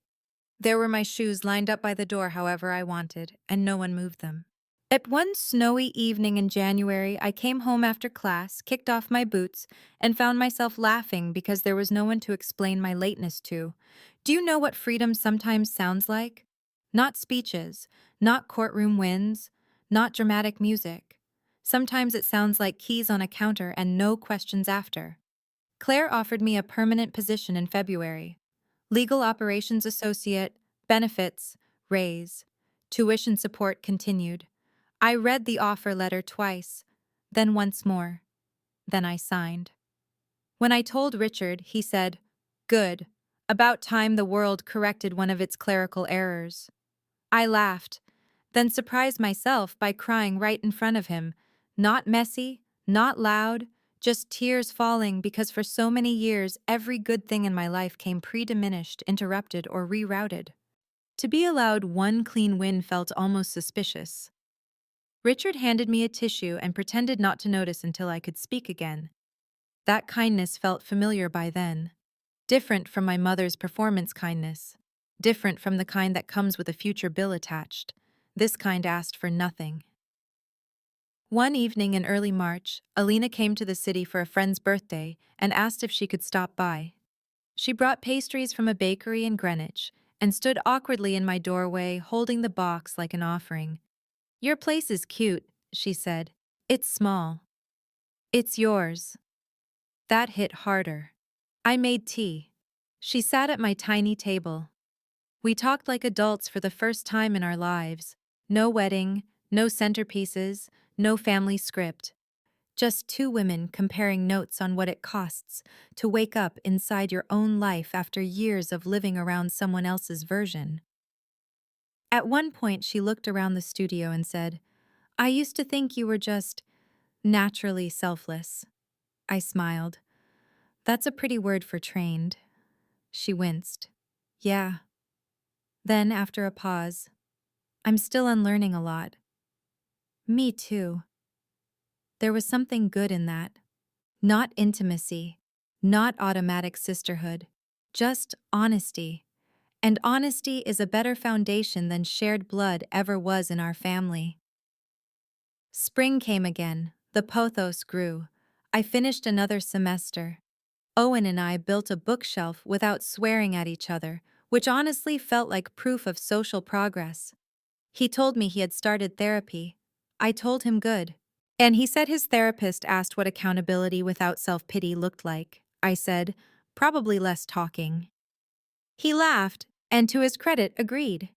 There were my shoes lined up by the door however I wanted, and no one moved them. At one snowy evening in January, I came home after class, kicked off my boots, and found myself laughing because there was no one to explain my lateness to. Do you know what freedom sometimes sounds like? Not speeches, not courtroom wins, not dramatic music. Sometimes it sounds like keys on a counter and no questions after. Claire offered me a permanent position in February. Legal operations associate, benefits, raise. Tuition support continued. I read the offer letter twice, then once more. Then I signed. When I told Richard, he said, "Good. About time the world corrected one of its clerical errors." I laughed, then surprised myself by crying right in front of him. Not messy, not loud, just tears falling because for so many years every good thing in my life came pre-diminished, interrupted, or rerouted. To be allowed one clean win felt almost suspicious. Richard handed me a tissue and pretended not to notice until I could speak again. That kindness felt familiar by then. Different from my mother's performance kindness. Different from the kind that comes with a future bill attached. This kind asked for nothing. One evening in early March, Alina came to the city for a friend's birthday and asked if she could stop by. She brought pastries from a bakery in Greenwich and stood awkwardly in my doorway holding the box like an offering. "Your place is cute," she said. "It's small." "It's yours." That hit harder. I made tea. She sat at my tiny table. We talked like adults for the first time in our lives. No wedding, no centerpieces, no family script. Just two women comparing notes on what it costs to wake up inside your own life after years of living around someone else's version. At one point, she looked around the studio and said, "I used to think you were just naturally selfless." I smiled. "That's a pretty word for trained." She winced. "Yeah." Then, after a pause, "I'm still unlearning a lot." "Me too." There was something good in that. Not intimacy, not automatic sisterhood, just honesty. And honesty is a better foundation than shared blood ever was in our family. Spring came again. The pothos grew. I finished another semester. Owen and I built a bookshelf without swearing at each other, which honestly felt like proof of social progress. He told me he had started therapy. I told him good. And he said his therapist asked what accountability without self-pity looked like. I said, "Probably less talking." He laughed, and to his credit, agreed.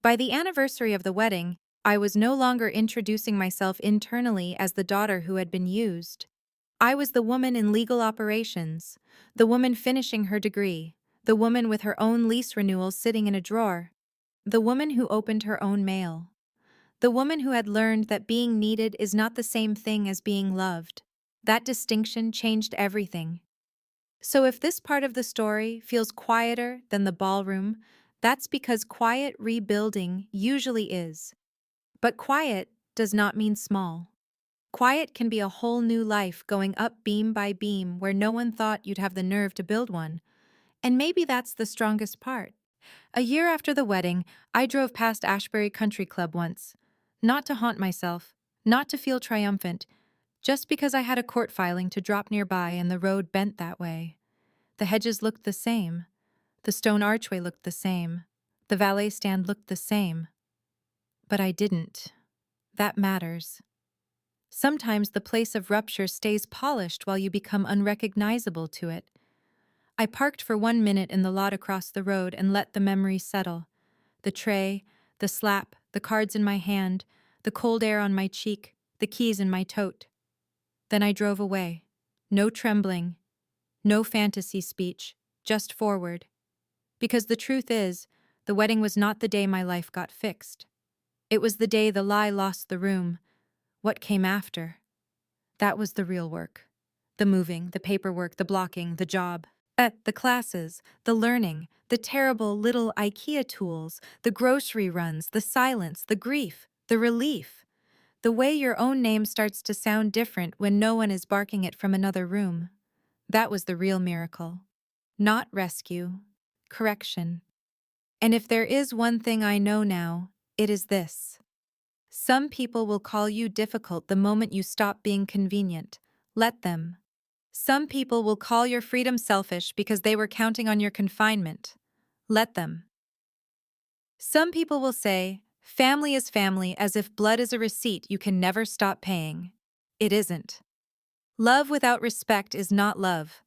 By the anniversary of the wedding, I was no longer introducing myself internally as the daughter who had been used. I was the woman in legal operations, the woman finishing her degree, the woman with her own lease renewal sitting in a drawer, the woman who opened her own mail. The woman who had learned that being needed is not the same thing as being loved. That distinction changed everything. So if this part of the story feels quieter than the ballroom, that's because quiet rebuilding usually is. But quiet does not mean small. Quiet can be a whole new life going up beam by beam where no one thought you'd have the nerve to build one. And maybe that's the strongest part. A year after the wedding, I drove past Ashbury Country Club once. Not to haunt myself, not to feel triumphant, just because I had a court filing to drop nearby and the road bent that way. The hedges looked the same. The stone archway looked the same. The valet stand looked the same. But I didn't. That matters. Sometimes the place of rupture stays polished while you become unrecognizable to it. I parked for 1 minute in the lot across the road and let the memories settle. The tray, the slap, the cards in my hand, the cold air on my cheek, the keys in my tote. Then I drove away. No trembling, no fantasy speech, just forward. Because the truth is, the wedding was not the day my life got fixed. It was the day the lie lost the room. What came after? That was the real work. The moving, the paperwork, the blocking, the job. The classes, the learning, the terrible little IKEA tools, the grocery runs, the silence, the grief, the relief. The way your own name starts to sound different when no one is barking it from another room. That was the real miracle. Not rescue, correction. And if there is one thing I know now, it is this. Some people will call you difficult the moment you stop being convenient. Let them. Some people will call your freedom selfish because they were counting on your confinement. Let them. Some people will say, family is family, as if blood is a receipt you can never stop paying. It isn't. Love without respect is not love.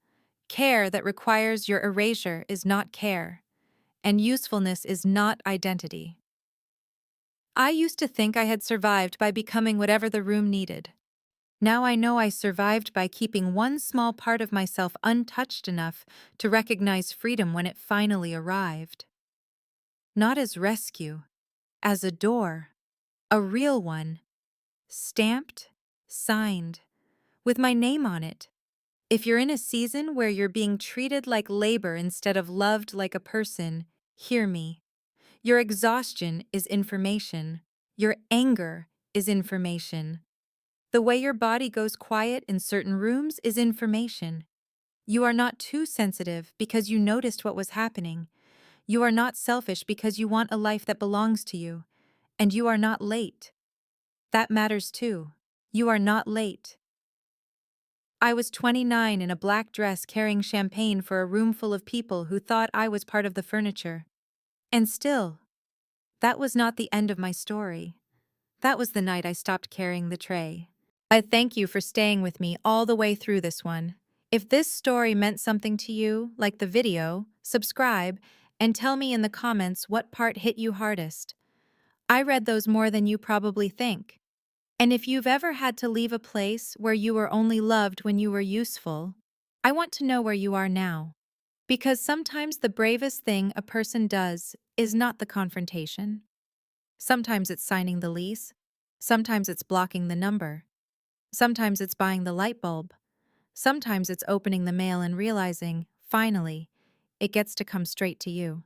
Care that requires your erasure is not care. And usefulness is not identity. I used to think I had survived by becoming whatever the room needed. Now I know I survived by keeping one small part of myself untouched enough to recognize freedom when it finally arrived. Not as rescue, as a door, a real one, stamped, signed, with my name on it. If you're in a season where you're being treated like labor instead of loved like a person, hear me. Your exhaustion is information. Your anger is information. The way your body goes quiet in certain rooms is information. You are not too sensitive because you noticed what was happening. You are not selfish because you want a life that belongs to you. And you are not late. That matters too. You are not late. I was 29 in a black dress carrying champagne for a room full of people who thought I was part of the furniture. And still, that was not the end of my story. That was the night I stopped carrying the tray. I thank you for staying with me all the way through this one. If this story meant something to you, like the video, subscribe, and tell me in the comments what part hit you hardest. I read those more than you probably think. And if you've ever had to leave a place where you were only loved when you were useful, I want to know where you are now. Because sometimes the bravest thing a person does is not the confrontation. Sometimes it's signing the lease. Sometimes it's blocking the number. Sometimes it's buying the light bulb. Sometimes it's opening the mail and realizing, finally, it gets to come straight to you.